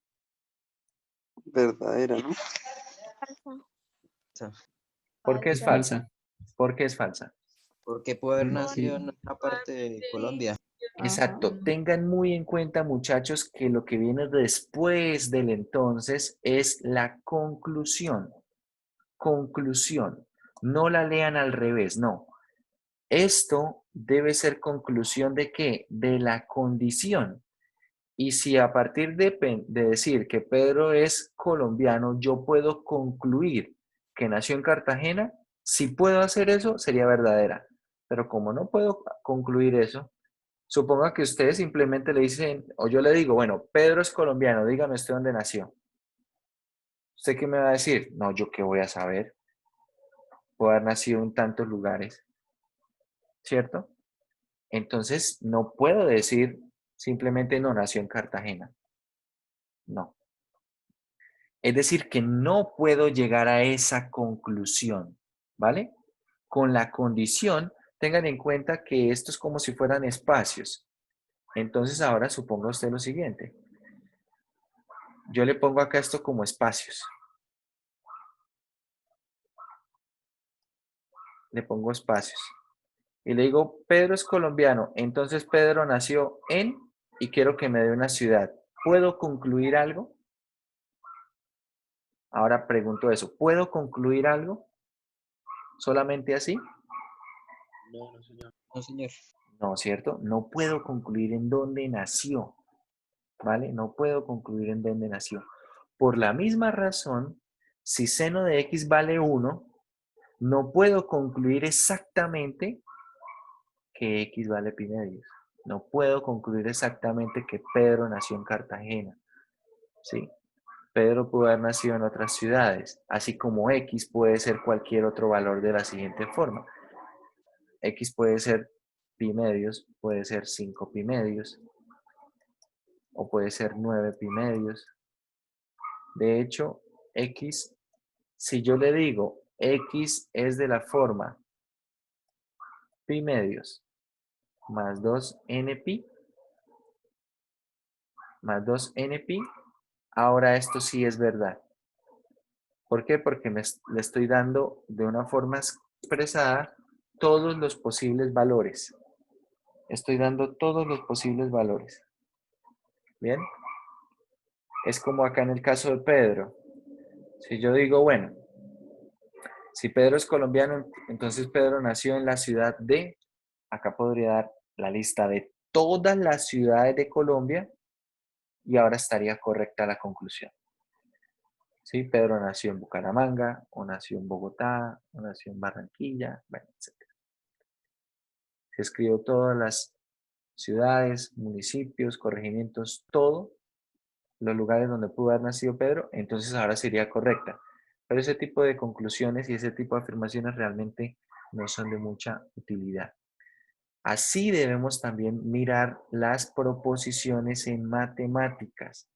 Verdadera, ¿no? ¿Por qué es Es falsa? falsa. ¿Por qué es falsa? Porque puede haber Porque nacido en otra parte de Colombia. Exacto. Tengan muy en cuenta, muchachos, que lo que viene después del entonces es la conclusión. Conclusión. No la lean al revés, no. Esto debe ser conclusión de qué? De la condición. Y si a partir de decir que Pedro es colombiano, yo puedo concluir que nació en Cartagena, si puedo hacer eso, sería verdadera. Pero como no puedo concluir eso, suponga que ustedes simplemente le dicen, o yo le digo, bueno, Pedro es colombiano, dígame usted dónde nació. ¿Usted qué me va a decir? No, yo qué voy a saber. Puedo haber nacido en tantos lugares, ¿cierto? Entonces, no puedo decir simplemente no nació en Cartagena. No. Es decir, que no puedo llegar a esa conclusión, ¿vale? Con la condición, tengan en cuenta que esto es como si fueran espacios. Entonces, ahora suponga usted lo siguiente. Yo le pongo acá esto como espacios. Le pongo espacios. Y le digo, Pedro es colombiano. Entonces, Pedro nació en, y quiero que me dé una ciudad. ¿Puedo concluir algo? Ahora pregunto eso. ¿Puedo concluir algo? ¿Solamente así? No, no, señor. No, señor. No, ¿cierto? No puedo concluir en dónde nació, ¿vale? No puedo concluir en dónde nació. Por la misma razón, si seno de x vale 1, no puedo concluir exactamente que x vale pi medios. No puedo concluir exactamente que Pedro nació en Cartagena, ¿sí? Pedro pudo haber nacido en otras ciudades, así como x puede ser cualquier otro valor de la siguiente forma. X puede ser pi medios, puede ser 5 pi medios, o puede ser 9 pi medios. De hecho, X, si yo le digo X es de la forma pi medios más 2n pi, más 2n pi, ahora esto sí es verdad. ¿Por qué? Porque le estoy dando de una forma expresada todos los posibles valores. Estoy dando todos los posibles valores. ¿Bien? Es como acá en el caso de Pedro. Si yo digo, bueno, si Pedro es colombiano, entonces Pedro nació en la ciudad de, acá podría dar la lista de todas las ciudades de Colombia y ahora estaría correcta la conclusión. ¿Sí? Pedro nació en Bucaramanga, o nació en Bogotá, o nació en Barranquilla, bueno, etc. Se escribió todas las ciudades, municipios, corregimientos, todo, los lugares donde pudo haber nacido Pedro, entonces ahora sería correcta. Pero ese tipo de conclusiones y ese tipo de afirmaciones realmente no son de mucha utilidad. Así debemos también mirar las proposiciones en matemáticas.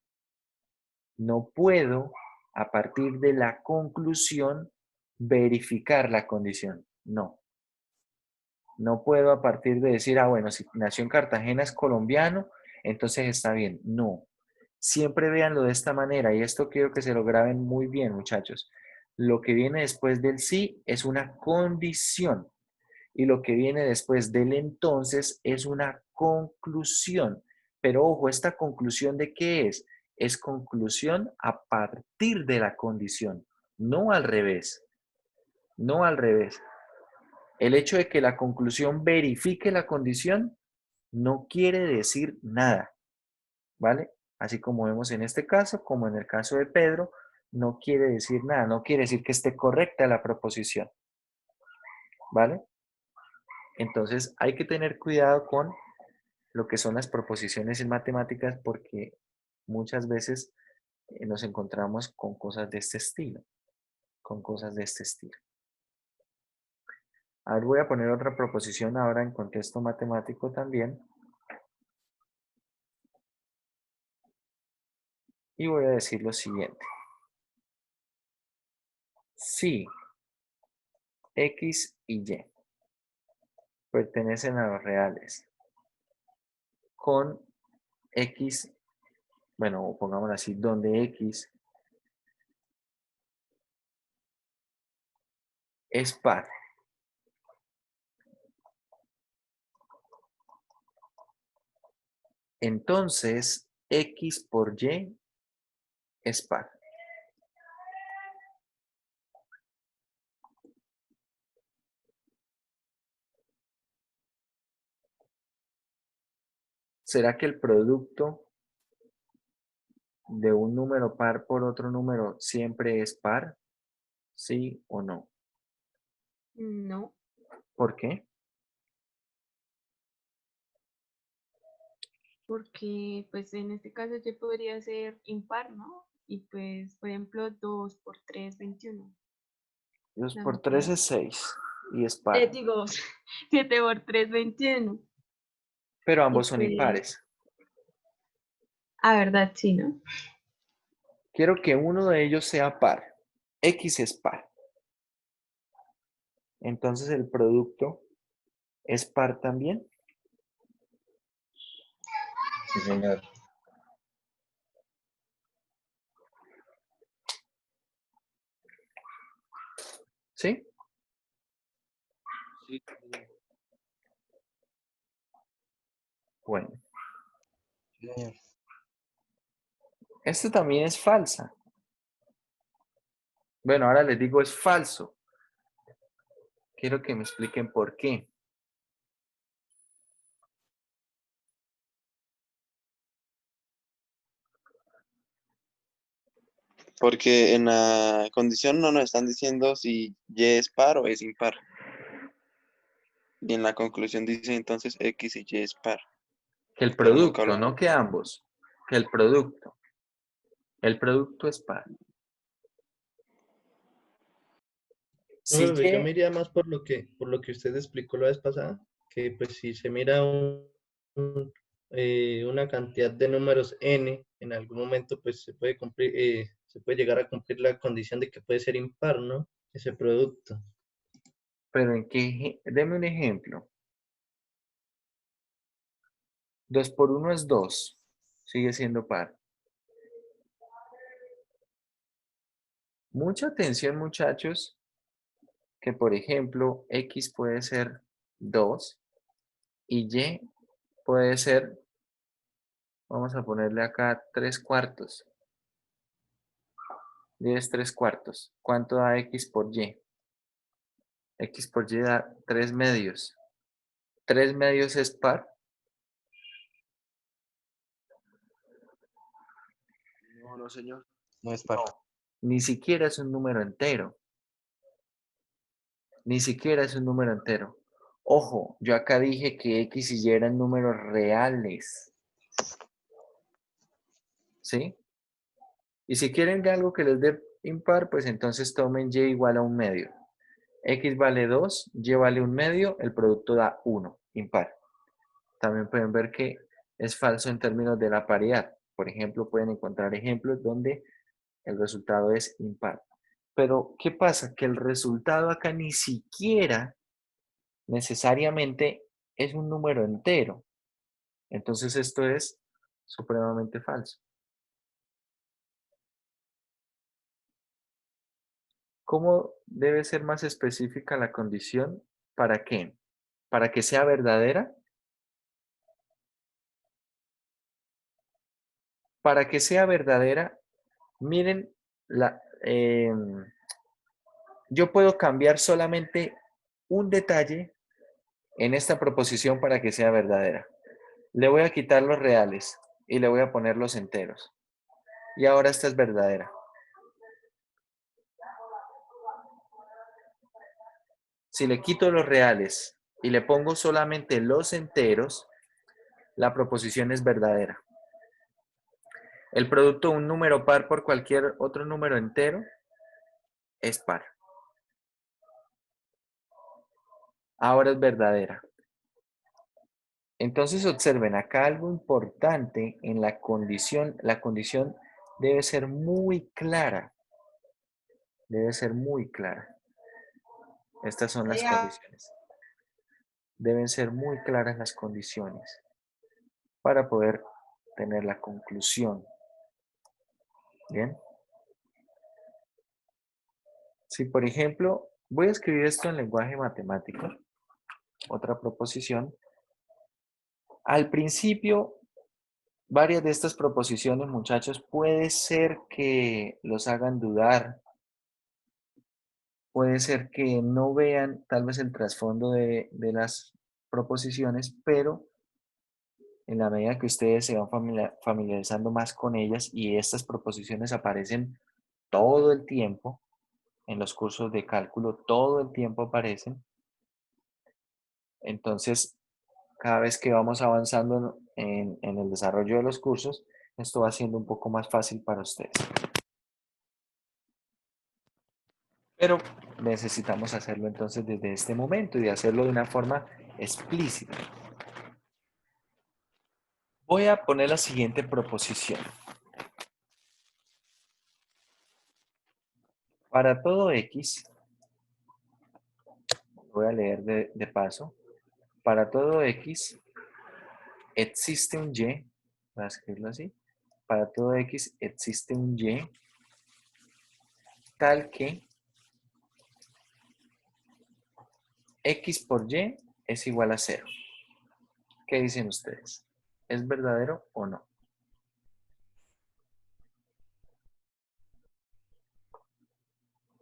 No puedo, a partir de la conclusión, verificar la condición. No. No puedo a partir de decir, ah, bueno, si nació en Cartagena es colombiano, entonces está bien. No. Siempre véanlo de esta manera y esto quiero que se lo graben muy bien, muchachos. Lo que viene después del sí es una condición y lo que viene después del entonces es una conclusión. Pero ojo, ¿esta conclusión de qué es? Es conclusión a partir de la condición, no al revés. No al revés. El hecho de que la conclusión verifique la condición no quiere decir nada, ¿vale? Así como vemos en este caso, como en el caso de Pedro, no quiere decir nada, no quiere decir que esté correcta la proposición, ¿vale? Entonces hay que tener cuidado con lo que son las proposiciones en matemáticas porque muchas veces nos encontramos con cosas de este estilo, con cosas de este estilo. A ver, voy a poner otra proposición ahora en contexto matemático también. Y voy a decir lo siguiente. Si X y Y pertenecen a los reales con X bueno, pongámoslo así, donde X es par. Entonces, X por Y es par. ¿Será que el producto de un número par por otro número siempre es par? ¿Sí o no? No, ¿Por qué? porque pues en este caso yo podría ser impar, ¿no? Y pues, por ejemplo, 2 por 3, 21. 2 La por 3 mitad. es 6 y es par. Digo, 7 por 3, 21. Pero Y ambos son pues, impares. verdad, sí, ¿no? Quiero que uno de ellos sea par. X es par. Entonces el producto es par también. Sí, señor. ¿Sí? Sí, señor. Bueno, Sí, señor. esto también es falsa. Bueno, ahora les digo es falso. Quiero que me expliquen por qué. Porque en la condición no nos están diciendo si Y es par o es impar. Y en la conclusión dice entonces X y Y es par. Que el Pero nunca producto, habla. no que ambos. Que el producto. El producto es par. Si No, yo me Y, iría más por lo que usted explicó la vez pasada, que pues si se mira una cantidad de números n, en algún momento pues se puede cumplir, se puede llegar a cumplir la condición de que puede ser impar, ¿no? Ese producto. pero en qué, deme un ejemplo. 2 por 1 es 2. Sigue siendo par. Mucha atención, muchachos, que por ejemplo, X puede ser 2 y Y puede ser, vamos a ponerle acá 3 cuartos. Y es 3 cuartos. ¿Cuánto da X por Y? X por Y da 3 medios. 3 medios es par. No, no, señor. No es par. Ni siquiera es un número entero. Ni siquiera es un número entero. Ojo, yo acá dije que X y Y eran números reales. ¿Sí? Y si quieren algo que les dé impar, pues entonces tomen Y igual a un medio. X vale 2, Y vale un medio, el producto da 1, impar. También pueden ver que es falso en términos de la paridad. Por ejemplo, pueden encontrar ejemplos donde el resultado es impar. Pero, ¿qué pasa? Que el resultado acá ni siquiera necesariamente es un número entero. Entonces esto es supremamente falso. ¿Cómo debe ser más específica la condición? ¿Para qué? ¿Para que sea verdadera? Para que sea verdadera, miren, yo puedo cambiar solamente un detalle en esta proposición para que sea verdadera. Le voy a quitar los reales y le voy a poner los enteros. Y ahora esta es verdadera. Si le quito los reales y le pongo solamente los enteros, la proposición es verdadera. El producto de un número par por cualquier otro número entero es par. Ahora es verdadera. Entonces observen acá algo importante en la condición. La condición debe ser muy clara. Debe ser muy clara. Estas son las condiciones. Deben ser muy claras las condiciones para poder tener la conclusión Bien. Si, por ejemplo, voy a escribir esto en lenguaje matemático, otra proposición. Al principio, varias de estas proposiciones, muchachos, puede ser que los hagan dudar, puede ser que no vean tal vez el trasfondo de las proposiciones, pero en la medida que ustedes se van familiarizando más con ellas y estas proposiciones aparecen todo el tiempo, en los cursos de cálculo, todo el tiempo aparecen, entonces cada vez que vamos avanzando en el desarrollo de los cursos, esto va siendo un poco más fácil para ustedes. Pero necesitamos hacerlo entonces desde este momento y de hacerlo de una forma explícita. Voy a poner la siguiente proposición. Para todo X, voy a leer de paso, para todo X existe un Y, voy a escribirlo así, para todo X existe un Y tal que X por Y es igual a 0. ¿Qué dicen ustedes? ¿Es verdadero o no?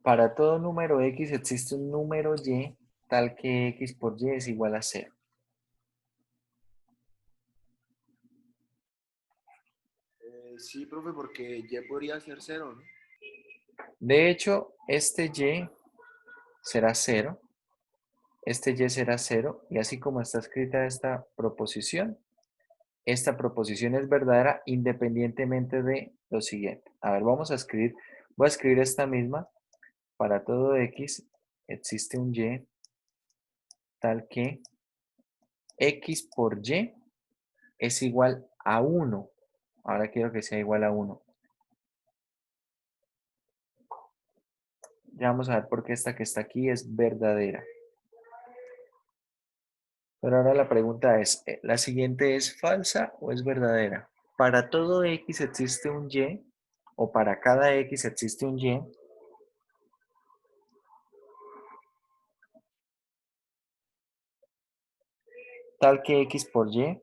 Para todo número X existe un número Y tal que X por Y es igual a 0. Sí, profe, porque Y podría ser 0, ¿no? De hecho, este Y será 0, este Y será 0, y así como está escrita esta proposición es verdadera independientemente de lo siguiente. A ver, vamos a escribir, voy a escribir esta misma. Para todo X existe un Y tal que X por Y es igual a 1. Ahora quiero que sea igual a 1. Ya vamos a ver por qué esta que está aquí es verdadera. Pero ahora la pregunta es, ¿la siguiente es falsa o es verdadera? Para todo X existe un Y, o para cada X existe un Y, tal que X por Y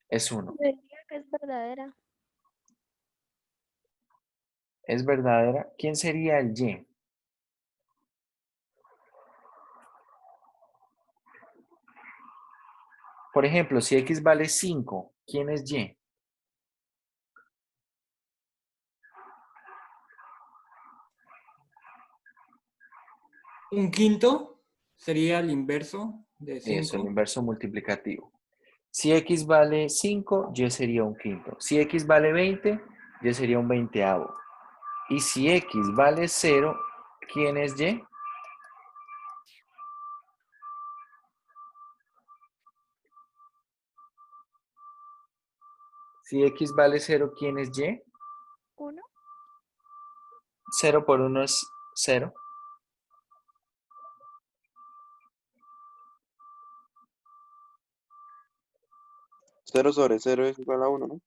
es 1. Yo diría que es verdadera. ¿Es verdadera? ¿Quién sería el Y? Por ejemplo, si X vale 5, ¿quién es Y? Un quinto sería el inverso de Eso, el 5. inverso multiplicativo. Si X vale 5, Y sería un quinto. Si X vale 20, Y sería un veinteavo. Y si X vale 0, ¿quién es Y? Si X vale 0, ¿quién es Y? 1. 0 por 1 es 0. Cero sobre cero es igual a 1, ¿no?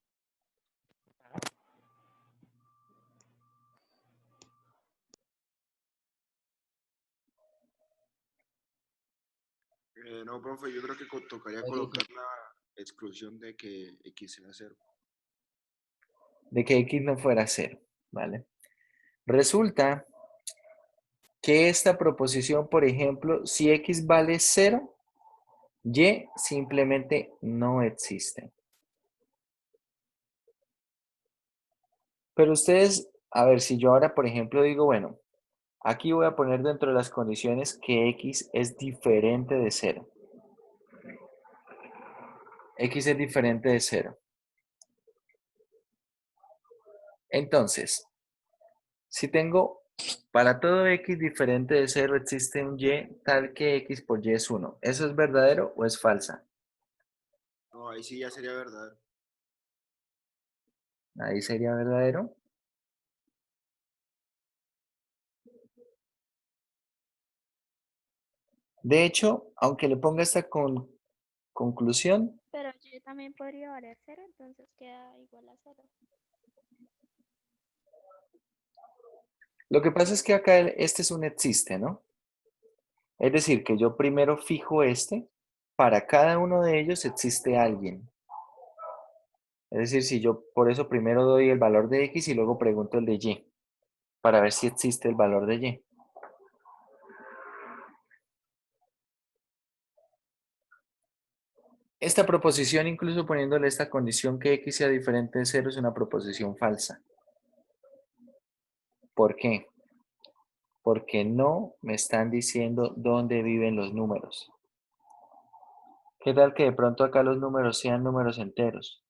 No, profe, yo creo que tocaría colocar la exclusión de que X sea 0. De que X no fuera 0, ¿vale? Resulta que esta proposición, por ejemplo, si X vale 0, Y simplemente no existe. Pero ustedes, a ver, si yo ahora, por ejemplo, digo, bueno, aquí voy a poner dentro de las condiciones que X es diferente de 0. X es diferente de 0. Entonces, si tengo para todo X diferente de 0 existe un Y tal que X por Y es 1. ¿Eso es verdadero o es falsa? No, ahí sí ya sería verdad. Ahí sería verdadero. De hecho, aunque le ponga esta conclusión, Pero Y Y también podría valer 0, entonces queda igual a 0. Lo que pasa es que acá este es un existe, ¿no? Es decir, que yo primero fijo este, para cada uno de ellos existe alguien. Es decir, si yo por eso primero doy el valor de X y luego pregunto el de Y, para ver si existe el valor de Y. Esta proposición, incluso poniéndole esta condición que X sea diferente de 0, es una proposición falsa. ¿Por qué? Porque no me están diciendo dónde viven los números. ¿Qué tal que de pronto acá los números sean números enteros?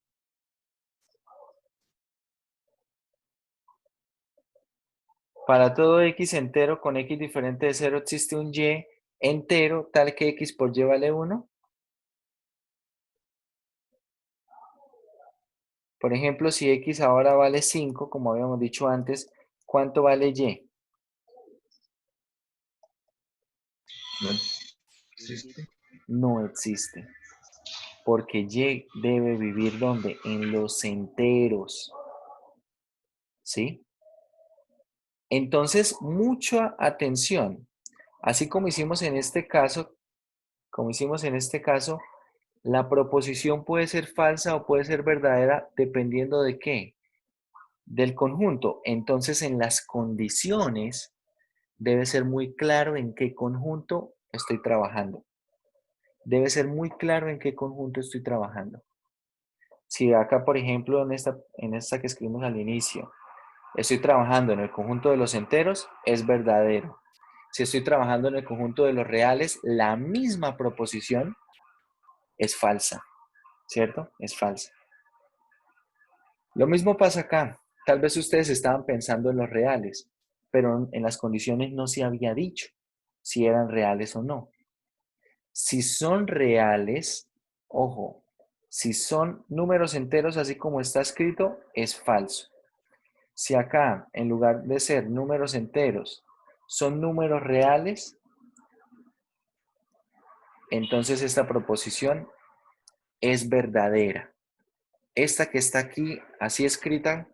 Para todo X entero con X diferente de 0 existe un Y entero tal que X por Y vale 1. Por ejemplo, si X ahora vale 5, como habíamos dicho antes, ¿cuánto vale Y? No existe. No existe. Porque Y debe vivir ¿dónde? En los enteros. ¿Sí? Entonces, mucha atención. Así como hicimos en este caso, la proposición puede ser falsa o puede ser verdadera dependiendo de qué, del conjunto. Entonces, en las condiciones debe ser muy claro en qué conjunto estoy trabajando. Debe ser muy claro en qué conjunto estoy trabajando. Si acá, por ejemplo, en esta que escribimos al inicio, estoy trabajando en el conjunto de los enteros, es verdadero. Si estoy trabajando en el conjunto de los reales, la misma proposición es falsa, ¿cierto? Es falsa. Lo mismo pasa acá. Tal vez ustedes estaban pensando en los reales, pero en las condiciones no se había dicho si eran reales o no. Si son reales, ojo, si son números enteros así como está escrito, es falso. Si acá, en lugar de ser números enteros, son números reales, entonces esta proposición es verdadera. Esta que está aquí, así escrita,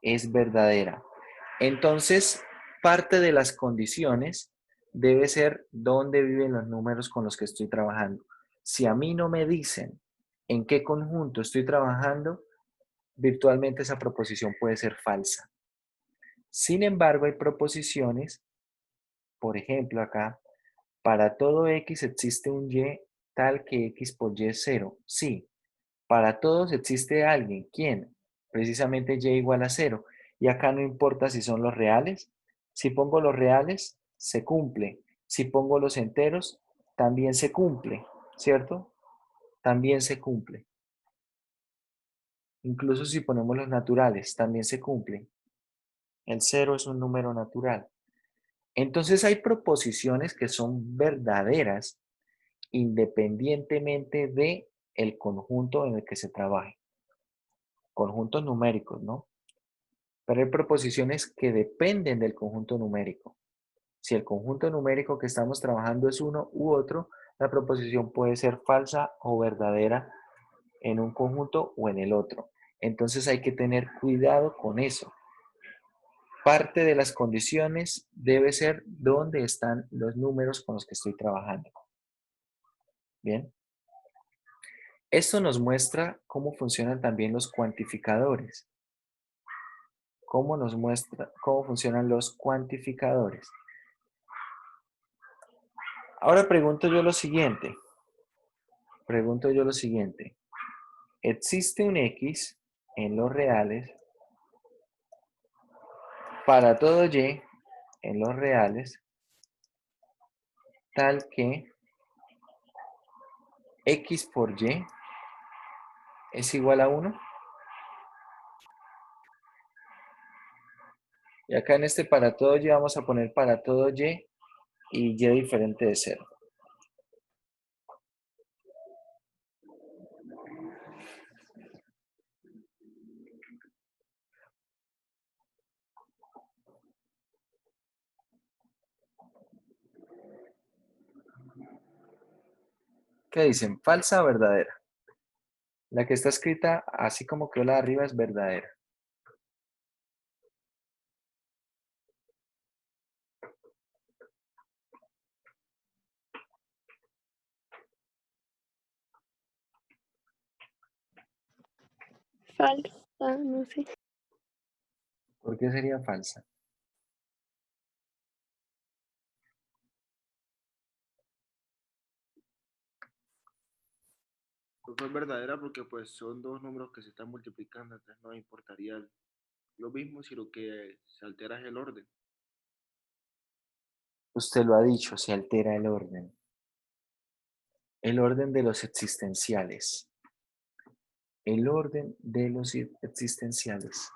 es verdadera. Entonces, parte de las condiciones debe ser dónde viven los números con los que estoy trabajando. Si a mí no me dicen en qué conjunto estoy trabajando, virtualmente esa proposición puede ser falsa. Sin embargo, hay proposiciones, por ejemplo acá, para todo X existe un Y tal que X por Y es 0. Sí, para todos existe alguien. ¿Quién? Precisamente Y igual a 0. Y acá no importa si son los reales. Si pongo los reales, se cumple. Si pongo los enteros, también se cumple. ¿Cierto? También se cumple. Incluso si ponemos los naturales, también se cumple. El 0 es un número natural. Entonces hay proposiciones que son verdaderas independientemente de el conjunto en el que se trabaje. Conjuntos numéricos, ¿no? Pero hay proposiciones que dependen del conjunto numérico. Si el conjunto numérico que estamos trabajando es uno u otro, la proposición puede ser falsa o verdadera en un conjunto o en el otro. Entonces hay que tener cuidado con eso. Parte de las condiciones debe ser dónde están los números con los que estoy trabajando. Bien. Esto nos muestra cómo funcionan también los cuantificadores. Cómo funcionan los cuantificadores. Ahora pregunto yo lo siguiente. ¿Existe un X en los reales para todo Y en los reales tal que X por Y es igual a 1? Y acá en este para todo Y vamos a poner para todo Y y Y diferente de 0. ¿Qué dicen? ¿Falsa o verdadera? La que está escrita así como quedó la de arriba es verdadera. Falsa, no sé. ¿Por qué sería falsa? Pues es verdadera porque pues son dos números que se están multiplicando, entonces no importaría lo mismo si lo que se altera es el orden. Usted lo ha dicho, se altera el orden. El orden de los existenciales. El orden de los existenciales.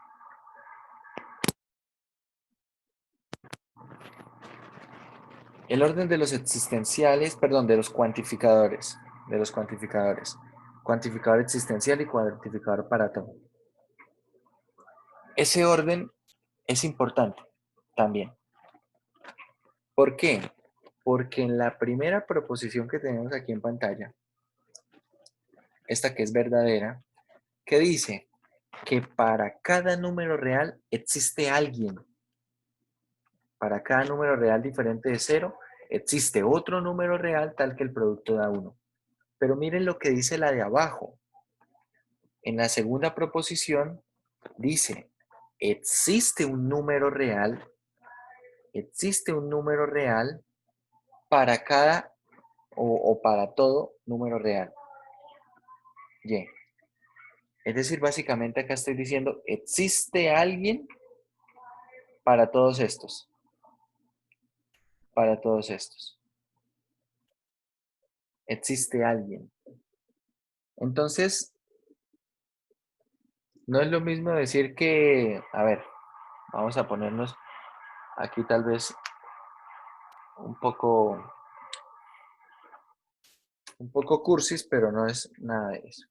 El orden de los existenciales, perdón, de los cuantificadores. De los cuantificadores. Cuantificador existencial y cuantificador para todo. Ese orden es importante también. ¿Por qué? Porque en la primera proposición que tenemos aquí en pantalla, esta que es verdadera, ¿qué dice? Que para cada número real existe alguien. Para cada número real diferente de 0, existe otro número real tal que el producto da 1. Pero miren lo que dice la de abajo. En la segunda proposición dice, existe un número real para cada o para todo número real. Y. Es decir, básicamente acá estoy diciendo, existe alguien para todos estos. Para todos estos. Existe alguien. Entonces, no es lo mismo decir que, a ver, vamos a ponernos aquí tal vez un poco cursis, pero no es nada de eso.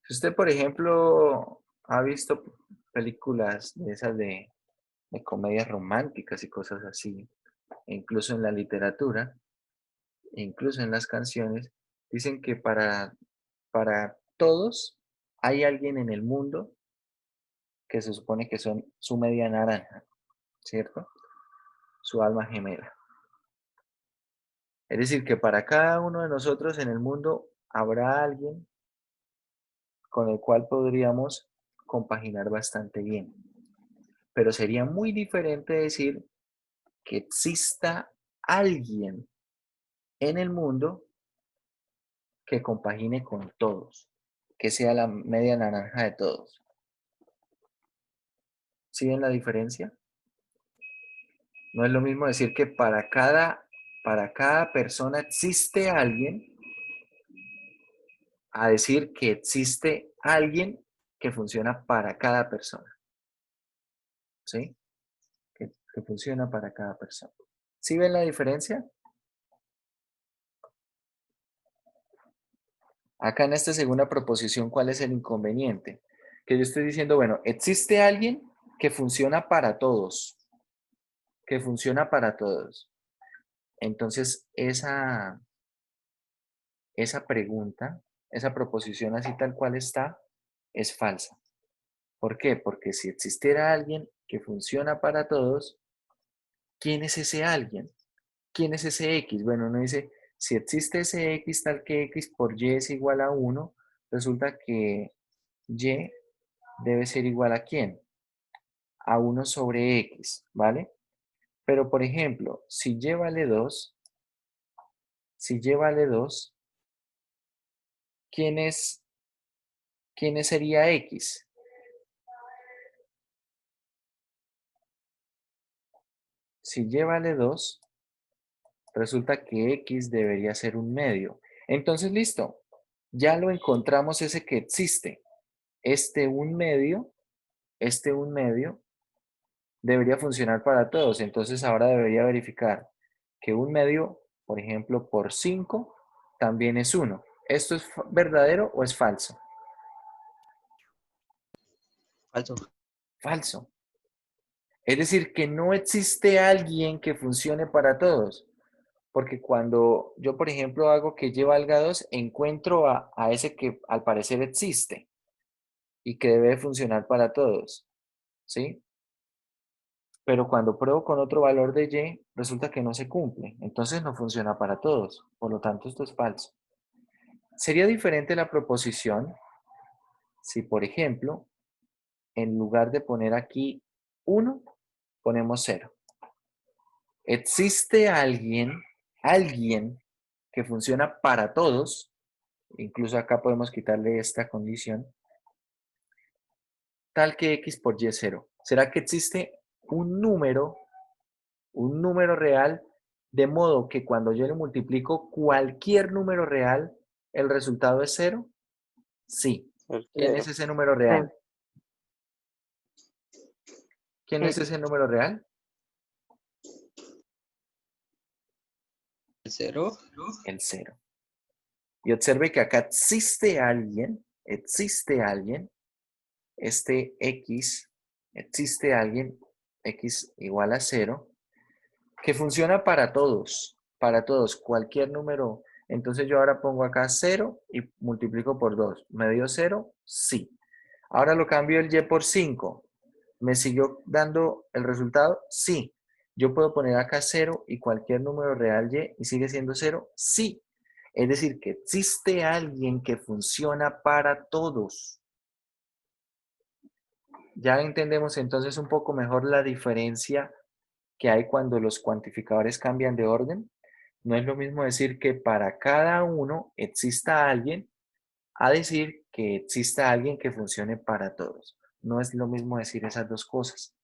Si usted, por ejemplo, ha visto películas de esas de comedias románticas y cosas así, e incluso en la literatura, e incluso en las canciones, dicen que para todos hay alguien en el mundo que se supone que son su media naranja, ¿cierto? Su alma gemela. Es decir, que para cada uno de nosotros en el mundo habrá alguien con el cual podríamos compaginar bastante bien. Pero sería muy diferente decir que exista alguien en el mundo que compagine con todos, que sea la media naranja de todos. ¿Sí ven la diferencia? No es lo mismo decir que para cada persona existe alguien, a decir que existe alguien que funciona para cada persona. ¿Sí? Que funciona para cada persona. ¿Sí ven la diferencia? Acá en esta segunda proposición, ¿cuál es el inconveniente? Que yo estoy diciendo, bueno, existe alguien que funciona para todos. Que funciona para todos. Entonces, esa pregunta, esa proposición así tal cual está, es falsa. ¿Por qué? Porque si existiera alguien que funciona para todos, ¿quién es ese alguien? ¿Quién es ese X? Bueno, uno dice, si existe ese X tal que X por Y es igual a 1, resulta que Y debe ser igual a ¿quién? A 1 sobre X, ¿vale? Pero, por ejemplo, si Y vale 2, ¿quién sería X? Si Y vale 2, resulta que X debería ser un medio. Entonces, listo. Ya lo encontramos ese que existe. Este un medio debería funcionar para todos. Entonces, ahora debería verificar que un medio, por ejemplo, por 5, también es 1. ¿Esto es verdadero o es falso? Falso. Falso. Es decir, que no existe alguien que funcione para todos. Porque cuando yo, por ejemplo, hago que y valga 2, encuentro a ese que al parecer existe y que debe funcionar para todos, ¿sí? Pero cuando pruebo con otro valor de y, resulta que no se cumple. Entonces no funciona para todos. Por lo tanto, esto es falso. Sería diferente la proposición si, por ejemplo, en lugar de poner aquí 1, ponemos 0. Existe alguien que funciona para todos, incluso acá podemos quitarle esta condición, tal que x por y es 0. ¿Será que existe un número real, de modo que cuando yo le multiplico cualquier número real, el resultado es 0? Sí. ¿Quién es ese número real? ¿Quién es ese número real? ¿El 0? El 0. Y observe que acá existe alguien, este x, existe alguien, x igual a 0, que funciona para todos, cualquier número. Entonces yo ahora pongo acá 0 y multiplico por 2. ¿Me dio 0? Sí. Ahora lo cambio el y por 5. ¿Me siguió dando el resultado? Sí. Yo puedo poner acá 0 y cualquier número real y sigue siendo 0. Sí. Es decir, que existe alguien que funciona para todos. Ya entendemos entonces un poco mejor la diferencia que hay cuando los cuantificadores cambian de orden. No es lo mismo decir que para cada uno exista alguien a decir que exista alguien que funcione para todos. No es lo mismo decir esas dos cosas.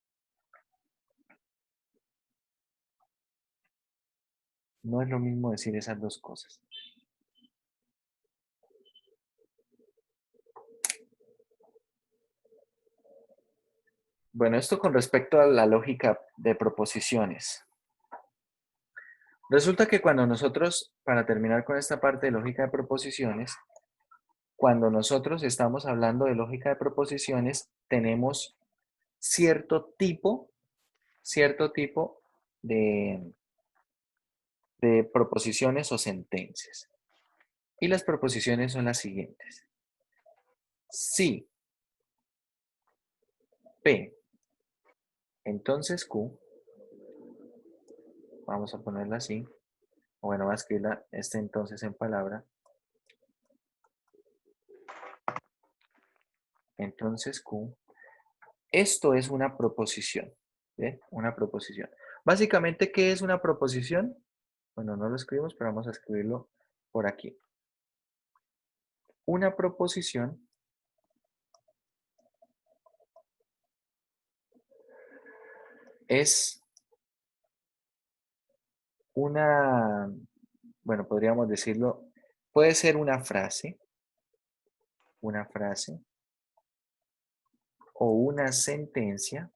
No es lo mismo decir esas dos cosas. Bueno, esto con respecto a la lógica de proposiciones. Resulta que cuando nosotros, para terminar con esta parte de lógica de proposiciones, cuando nosotros estamos hablando de lógica de proposiciones, tenemos cierto tipo de proposiciones o sentencias. Y las proposiciones son las siguientes. Si P, entonces Q, vamos a ponerla así, o bueno, voy a escribirla entonces en palabra. Entonces Q, esto es una proposición, ¿bien? Una proposición. Básicamente, ¿qué es una proposición? Bueno, no lo escribimos, pero vamos a escribirlo por aquí. Una proposición es una, bueno, podríamos decirlo, puede ser una frase o una sentencia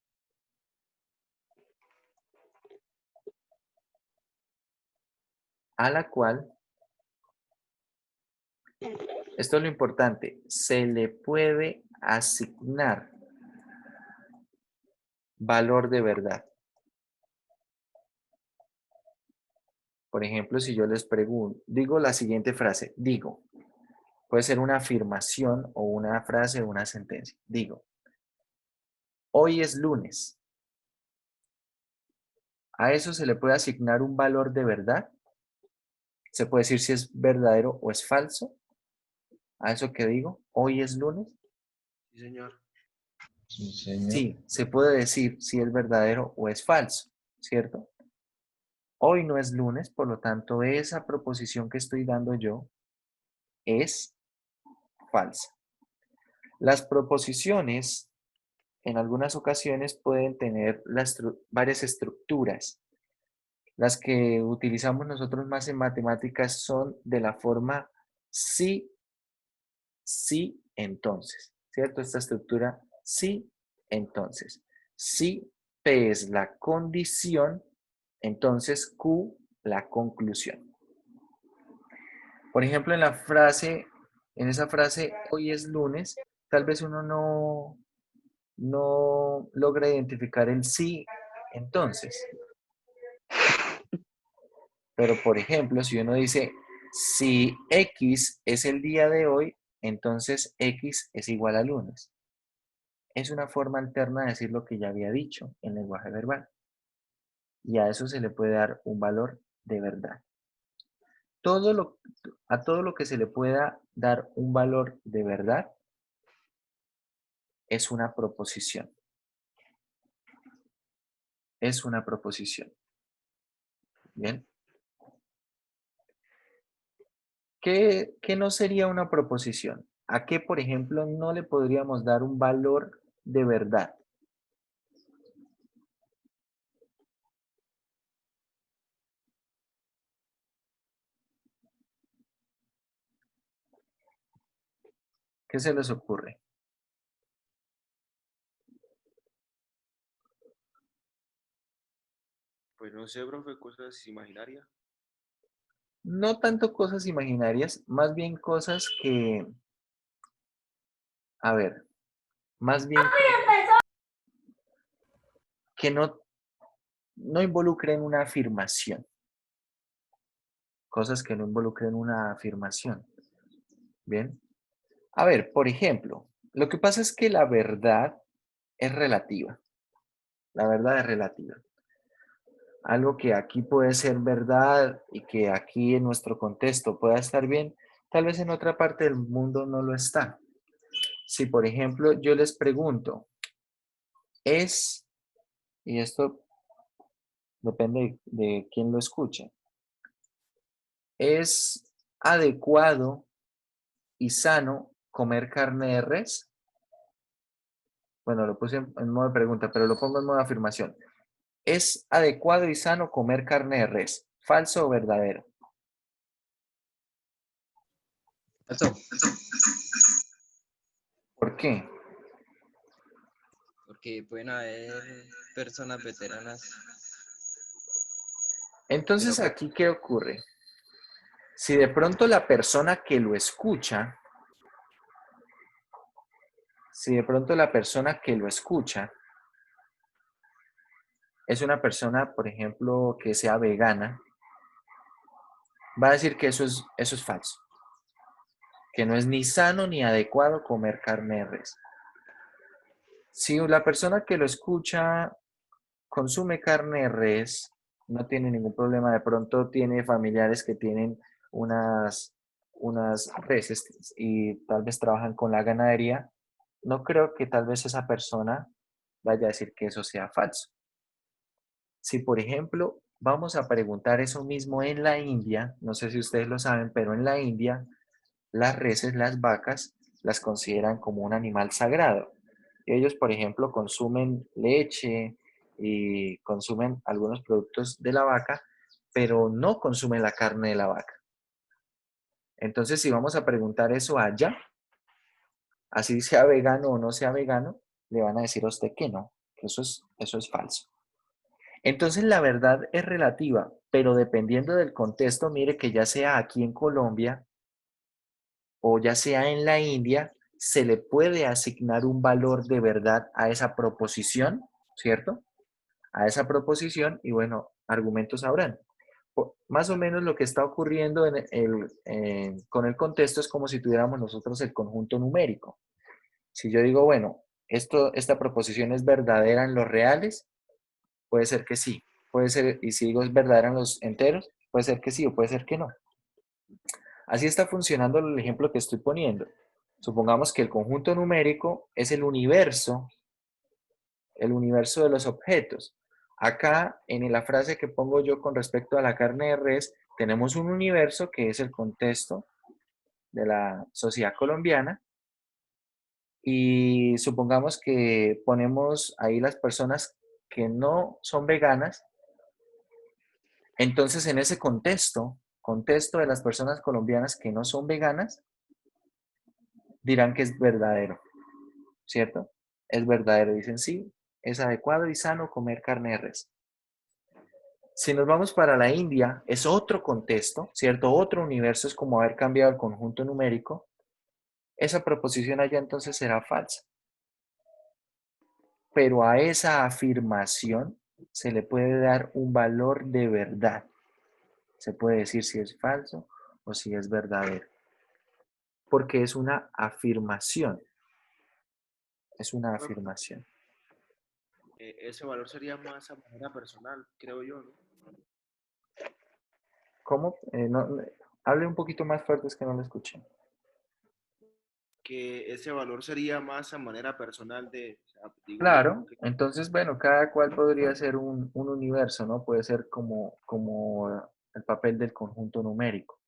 a la cual, esto es lo importante, se le puede asignar valor de verdad. Por ejemplo, si yo les pregunto, digo la siguiente frase, digo, puede ser una afirmación o una frase o una sentencia. Digo, hoy es lunes. ¿A eso se le puede asignar un valor de verdad? ¿Se puede decir si es verdadero o es falso? ¿A eso que digo? ¿Hoy es lunes? Sí, señor. Sí, señor. Sí, se puede decir si es verdadero o es falso, ¿cierto? Hoy no es lunes, por lo tanto, esa proposición que estoy dando yo es falsa. Las proposiciones, en algunas ocasiones, pueden tener varias estructuras. Las que utilizamos nosotros más en matemáticas son de la forma sí, sí, entonces, ¿cierto? Esta estructura sí, entonces. Si P es la condición, entonces Q la conclusión. Por ejemplo, en esa frase, hoy es lunes, tal vez uno no logra identificar el sí, entonces. Pero, por ejemplo, si uno dice, si X es el día de hoy, entonces X es igual a lunes. Es una forma alterna de decir lo que ya había dicho en lenguaje verbal. Y a eso se le puede dar un valor de verdad. A todo lo que se le pueda dar un valor de verdad es una proposición. Es una proposición. ¿Bien? ¿Qué no sería una proposición? ¿A qué, por ejemplo, no le podríamos dar un valor de verdad? ¿Qué se les ocurre? Pues no sé, profe, cosas imaginarias. No tanto cosas imaginarias, más bien cosas que, a ver, más bien que no involucren una afirmación. Cosas que no involucren una afirmación. Bien. A ver, por ejemplo, lo que pasa es que la verdad es relativa. La verdad es relativa. Algo que aquí puede ser verdad y que aquí en nuestro contexto pueda estar bien, tal vez en otra parte del mundo no lo está. Si, por ejemplo, yo les pregunto, y esto depende de quién lo escuche, ¿es adecuado y sano comer carne de res? Bueno, lo puse en modo de pregunta, pero lo pongo en modo de afirmación. ¿Es adecuado y sano comer carne de res? ¿Falso o verdadero? Eso, ¿Por qué? porque pueden haber personas veteranas, pero Entonces, pues, ¿aquí qué ocurre? Si de pronto la persona que lo escucha, si de pronto la persona que lo escucha es una persona, por ejemplo, que sea vegana, va a decir que eso es falso, que no es ni sano ni adecuado comer carne de res. Si la persona que lo escucha consume carne de res, no tiene ningún problema, de pronto tiene familiares que tienen unas reses y tal vez trabajan con la ganadería, no creo que tal vez esa persona vaya a decir que eso sea falso. Si, por ejemplo, vamos a preguntar eso mismo en la India, no sé si ustedes lo saben, pero en la India las reses, las vacas, las consideran como un animal sagrado. Ellos, por ejemplo, consumen leche y consumen algunos productos de la vaca, pero no consumen la carne de la vaca. Entonces, si vamos a preguntar eso allá, así sea vegano o no sea vegano, le van a decir a usted que no, que eso es falso. Entonces la verdad es relativa, pero dependiendo del contexto, mire que ya sea aquí en Colombia o ya sea en la India, se le puede asignar un valor de verdad a esa proposición, ¿cierto? A esa proposición y bueno, argumentos habrán. Más o menos lo que está ocurriendo con el contexto es como si tuviéramos nosotros el conjunto numérico. Si yo digo, bueno, esta proposición es verdadera en los reales, puede ser que sí. Puede ser, y si digo es verdadera en los enteros, puede ser que sí o puede ser que no. Así está funcionando el ejemplo que estoy poniendo. Supongamos que el conjunto numérico es el universo de los objetos. Acá, en la frase que pongo yo con respecto a la carne de res, tenemos un universo que es el contexto de la sociedad colombiana y supongamos que ponemos ahí las personas que no son veganas. Entonces, en ese contexto de las personas colombianas que no son veganas, dirán que es verdadero, ¿cierto? Es verdadero, dicen sí, es adecuado y sano comer carne de res. Si nos vamos para la India, es otro contexto, ¿cierto? Otro universo, es como haber cambiado el conjunto numérico. Esa proposición allá entonces será falsa. Pero a esa afirmación se le puede dar un valor de verdad. Se puede decir si es falso o si es verdadero. Porque es una afirmación. Es una afirmación. Ese valor sería más a manera personal, creo yo, ¿no? ¿Cómo? Hable un poquito más fuerte, es que no lo escuché. Que ese valor sería más a manera personal de, o sea, digo yo, Claro, entonces, bueno, cada cual podría ser un universo, ¿no? Puede ser como el papel del conjunto numérico.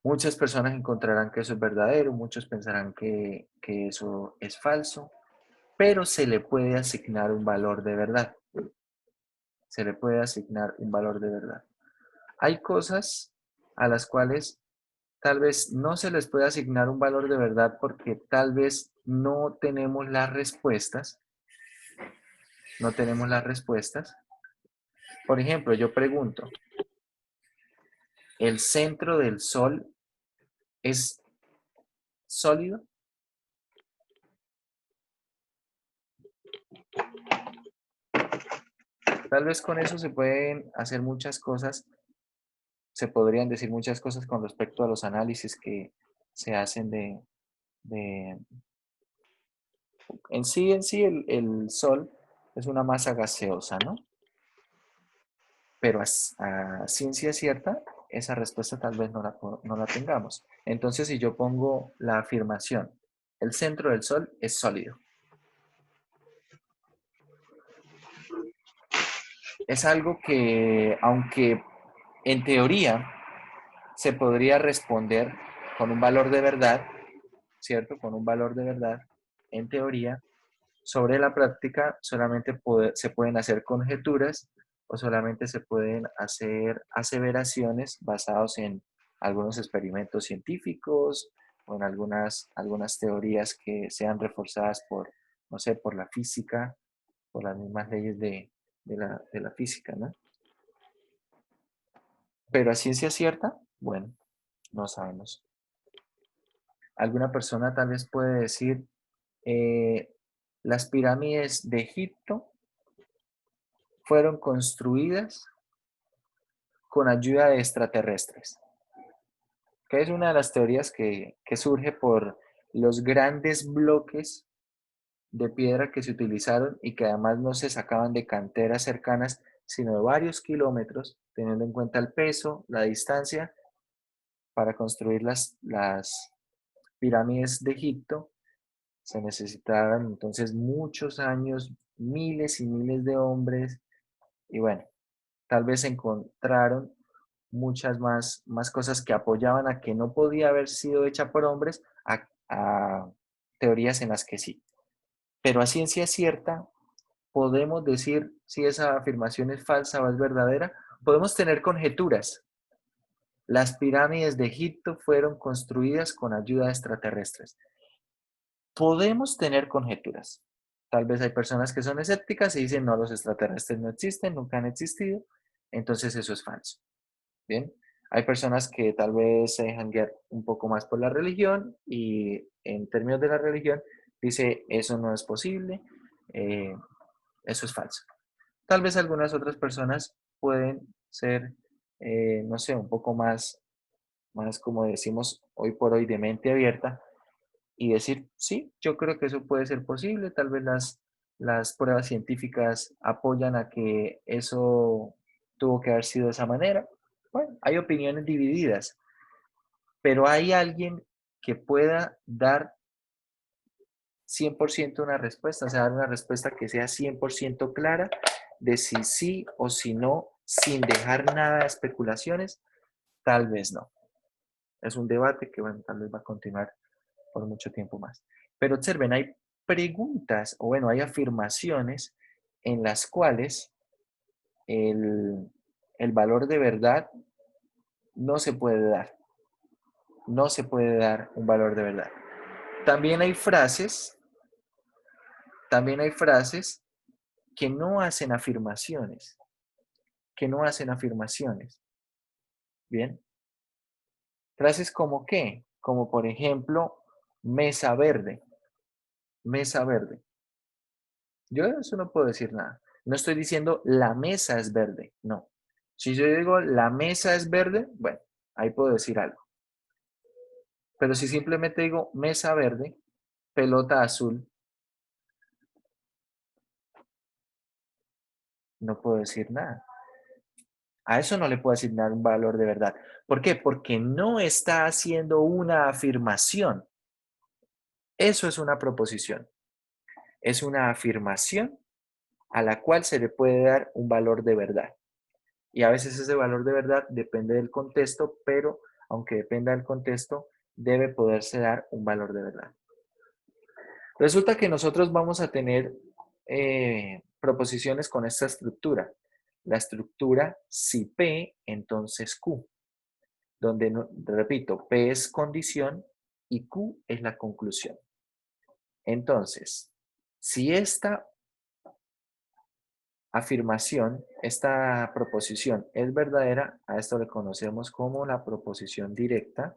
Muchas personas encontrarán que eso es verdadero, muchos pensarán que eso es falso, pero se le puede asignar un valor de verdad. Se le puede asignar un valor de verdad. Hay cosas a las cuales tal vez no se les puede asignar un valor de verdad porque tal vez no tenemos las respuestas. No tenemos las respuestas. Por ejemplo, yo pregunto, ¿el centro del Sol es sólido? Tal vez con eso se pueden hacer muchas cosas, se podrían decir muchas cosas con respecto a los análisis que se hacen de en sí el Sol es una masa gaseosa, ¿no? Pero a ciencia cierta, esa respuesta tal vez no la tengamos. Entonces, si yo pongo la afirmación, el centro del Sol es sólido. Es algo que, aunque en teoría se podría responder con un valor de verdad, ¿cierto? Con un valor de verdad, en teoría, sobre la práctica solamente se pueden hacer conjeturas o solamente se pueden hacer aseveraciones basadas en algunos experimentos científicos o en algunas teorías que sean reforzadas por, no sé, por la física, por las mismas leyes de la física, ¿no? Pero a ciencia cierta, bueno, no sabemos. Alguna persona tal vez puede decir, las pirámides de Egipto fueron construidas con ayuda de extraterrestres, que es una de las teorías que surge por los grandes bloques de piedra que se utilizaron y que además no se sacaban de canteras cercanas, sino de varios kilómetros, teniendo en cuenta el peso, la distancia, para construir las pirámides de Egipto. Se necesitaron entonces muchos años, miles y miles de hombres, y bueno, tal vez encontraron muchas más cosas que apoyaban a que no podía haber sido hecha por hombres, a teorías en las que sí. Pero a ciencia cierta, podemos decir si esa afirmación es falsa o es verdadera. Podemos tener conjeturas. Las pirámides de Egipto fueron construidas con ayuda de extraterrestres. Podemos tener conjeturas. Tal vez hay personas que son escépticas y dicen, no, los extraterrestres no existen, nunca han existido, entonces eso es falso. Bien, hay personas que tal vez se dejan guiar un poco más por la religión y en términos de la religión dice, eso no es posible, eso es falso. Tal vez algunas otras personas pueden ser, no sé, un poco más como decimos hoy por hoy, de mente abierta y decir, sí, yo creo que eso puede ser posible, tal vez las pruebas científicas apoyan a que eso tuvo que haber sido de esa manera. Bueno, hay opiniones divididas, pero hay alguien que pueda dar 100% una respuesta, o sea, dar una respuesta que sea 100% clara de si sí o si no, sin dejar nada de especulaciones, tal vez no. Es un debate que, bueno, tal vez va a continuar por mucho tiempo más. Pero observen, hay preguntas, o bueno, hay afirmaciones en las cuales el valor de verdad no se puede dar. No se puede dar un valor de verdad. También hay frases que no hacen afirmaciones, ¿bien? Frases como ¿qué? Como por ejemplo, mesa verde, mesa verde. Yo de eso no puedo decir nada. No estoy diciendo la mesa es verde, no. Si yo digo la mesa es verde, bueno, ahí puedo decir algo. Pero si simplemente digo mesa verde, pelota azul, no puedo decir nada. A eso no le puedo asignar un valor de verdad. ¿Por qué? Porque no está haciendo una afirmación. Eso es una proposición. Es una afirmación a la cual se le puede dar un valor de verdad. Y a veces ese valor de verdad depende del contexto, pero aunque dependa del contexto, debe poderse dar un valor de verdad. Resulta que nosotros vamos a tener proposiciones con esta estructura. La estructura si P, entonces Q. Donde, repito, P es condición y Q es la conclusión. Entonces, si esta afirmación, esta proposición es verdadera, a esto le conocemos como la proposición directa.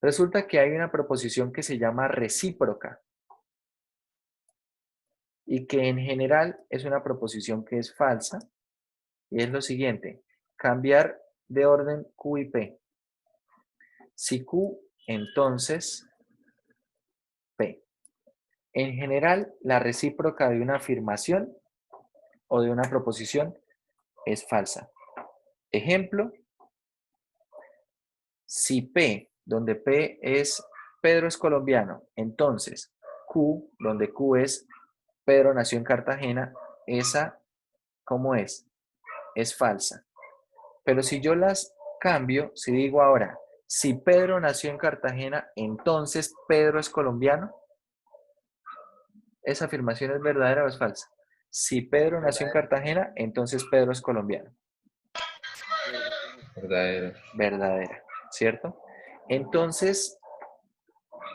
Resulta que hay una proposición que se llama recíproca y que en general es una proposición que es falsa y es lo siguiente, cambiar de orden Q y P. Si Q, entonces P. En general, la recíproca de una afirmación o de una proposición es falsa. Ejemplo, si P, donde P es Pedro es colombiano, entonces Q, donde Q es Pedro nació en Cartagena, esa, ¿cómo es? Es falsa. Pero si yo las cambio, si digo ahora, si Pedro nació en Cartagena, entonces Pedro es colombiano, ¿esa afirmación es verdadera o es falsa? Si Pedro nació en Cartagena, entonces Pedro es colombiano. Verdadero. Verdadera, ¿cierto? Entonces,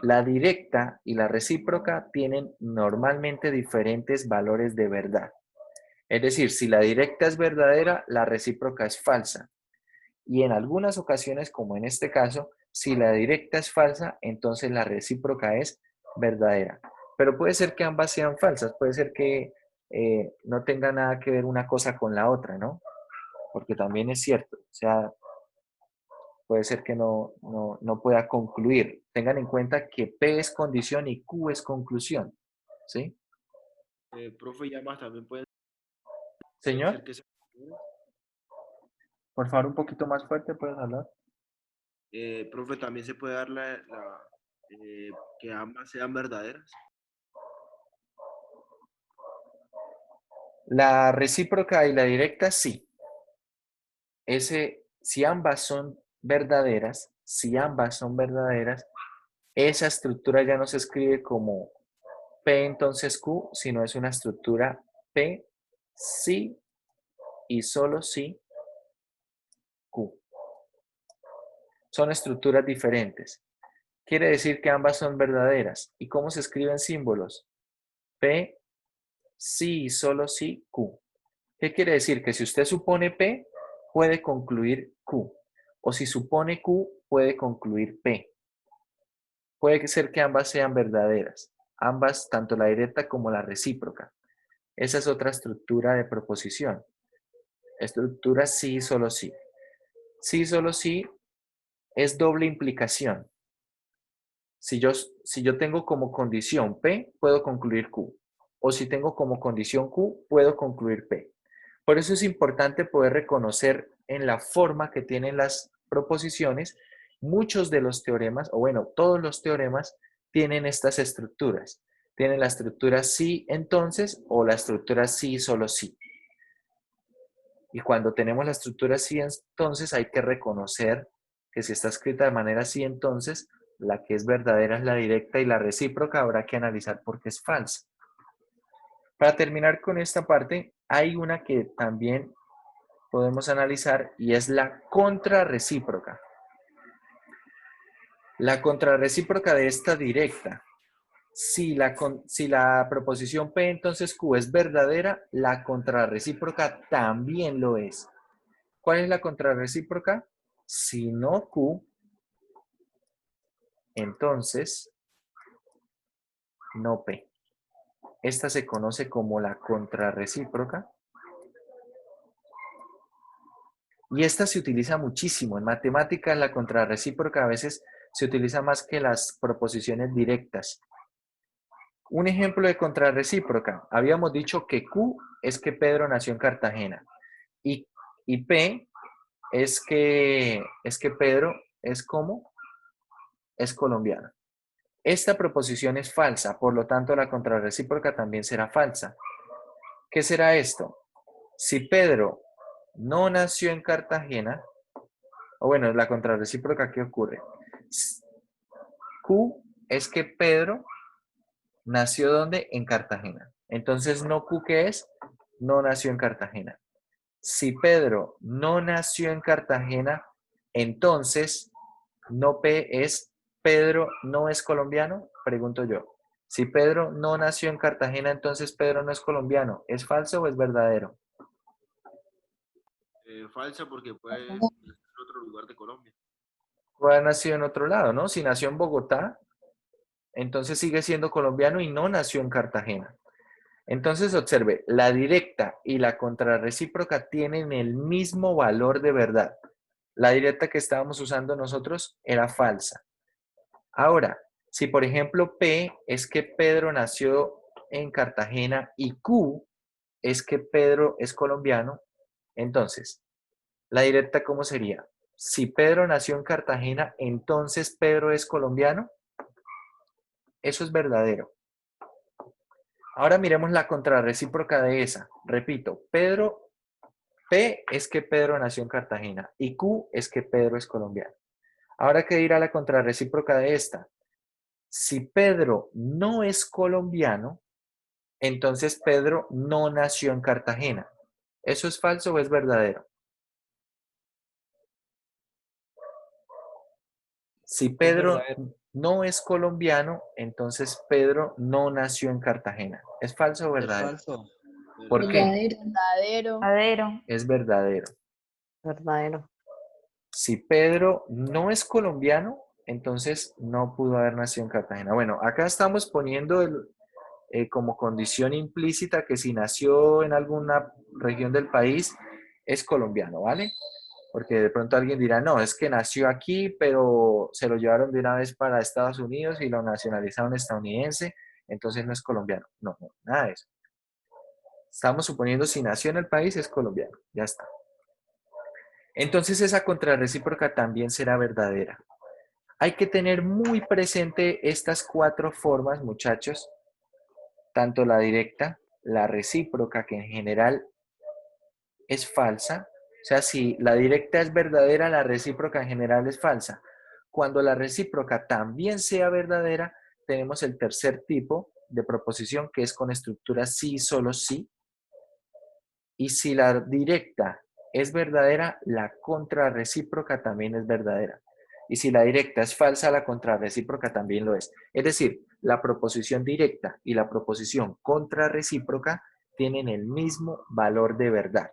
la directa y la recíproca tienen normalmente diferentes valores de verdad. Es decir, si la directa es verdadera, la recíproca es falsa. Y en algunas ocasiones, como en este caso, si la directa es falsa, entonces la recíproca es verdadera. Pero puede ser que ambas sean falsas, puede ser que no tenga nada que ver una cosa con la otra, ¿no? Porque también es cierto, o sea, puede ser que no pueda concluir. Tengan en cuenta que P es condición y Q es conclusión, ¿sí? Profe, ya más también puede Señor, ser que por favor, un poquito más fuerte, ¿puedes hablar? profe, también se puede dar que ambas sean verdaderas. La recíproca y la directa, sí. Si ambas son verdaderas, esa estructura ya no se escribe como P entonces Q, sino es una estructura P, sí y solo sí Q. Son estructuras diferentes. Quiere decir que ambas son verdaderas. ¿Y cómo se escriben símbolos? P, sí y solo sí Q. ¿Qué quiere decir? Que si usted supone P, puede concluir Q. O si supone Q, puede concluir P. Puede ser que ambas sean verdaderas. Ambas, tanto la directa como la recíproca. Esa es otra estructura de proposición. Estructura sí, solo sí. Sí, solo sí es doble implicación. Si yo tengo como condición P, puedo concluir Q. O si tengo como condición Q, puedo concluir P. Por eso es importante poder reconocer en la forma que tienen las proposiciones, muchos de los teoremas, o bueno, todos los teoremas tienen estas estructuras. Tienen la estructura sí, entonces, o la estructura sí, solo sí. Y cuando tenemos la estructura sí, entonces hay que reconocer que si está escrita de manera sí, entonces, la que es verdadera es la directa y la recíproca habrá que analizar por qué es falsa. Para terminar con esta parte, hay una que también podemos analizar y es la contrarrecíproca. La contrarrecíproca de esta directa. Si la proposición P entonces Q es verdadera, la contrarrecíproca también lo es. ¿Cuál es la contrarrecíproca? Si no Q, entonces no P. Esta se conoce como la contrarrecíproca Y esta se utiliza muchísimo. En matemáticas, la contrarrecíproca a veces se utiliza más que las proposiciones directas. Un ejemplo de contrarrecíproca. Habíamos dicho que Q es que Pedro nació en Cartagena. Y P es que Pedro es como es colombiano. Esta proposición es falsa, por lo tanto la contrarrecíproca también será falsa. ¿Qué será esto? Si Pedro no nació en Cartagena, o bueno, la contrarrecíproca, ¿qué ocurre? Q es que Pedro nació ¿dónde? En Cartagena. Entonces, no Q, ¿qué es? No nació en Cartagena. Si Pedro no nació en Cartagena, entonces no P es Pedro no es colombiano, pregunto yo. Si Pedro no nació en Cartagena, entonces Pedro no es colombiano. ¿Es falso o es verdadero? Falsa porque puede nacer en otro lugar de Colombia. Puede haber nacido en otro lado, ¿no? Si nació en Bogotá, entonces sigue siendo colombiano y no nació en Cartagena. Entonces observe, la directa y la contrarrecíproca tienen el mismo valor de verdad. La directa que estábamos usando nosotros era falsa. Ahora, si por ejemplo P es que Pedro nació en Cartagena y Q es que Pedro es colombiano, entonces, la directa ¿cómo sería? Si Pedro nació en Cartagena, entonces Pedro es colombiano. Eso es verdadero. Ahora miremos la contrarrecíproca de esa. Repito, P es que Pedro nació en Cartagena y Q es que Pedro es colombiano. Ahora, ¿qué dirá la contrarrecíproca de esta? Si Pedro no es colombiano, entonces Pedro no nació en Cartagena. ¿Eso es falso o es verdadero? Si Pedro no es colombiano, entonces Pedro no nació en Cartagena. ¿Es falso o Es verdadero? falso. ¿Por qué? Verdadero. Verdadero. Es verdadero. Verdadero. Si Pedro no es colombiano, entonces no pudo haber nacido en Cartagena. Bueno, acá estamos poniendo como condición implícita que si nació en alguna región del país, es colombiano, ¿vale? Porque de pronto alguien dirá, no, es que nació aquí, pero se lo llevaron de una vez para Estados Unidos y lo nacionalizaron estadounidense, entonces no es colombiano. No, no, nada de eso. Estamos suponiendo si nació en el país, es colombiano. Ya está. Entonces esa contrarrecíproca también será verdadera. Hay que tener muy presente estas 4 formas, muchachos, tanto la directa, la recíproca, que en general es falsa. O sea, si la directa es verdadera, la recíproca en general es falsa. Cuando la recíproca también sea verdadera, tenemos el tercer tipo de proposición, que es con estructura sí y solo sí. Y si la directa es verdadera, la contrarrecíproca también es verdadera. Y si la directa es falsa, la contrarrecíproca también lo es. Es decir, la proposición directa y la proposición contrarrecíproca tienen el mismo valor de verdad.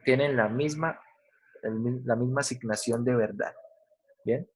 Tienen la misma asignación de verdad. ¿Bien?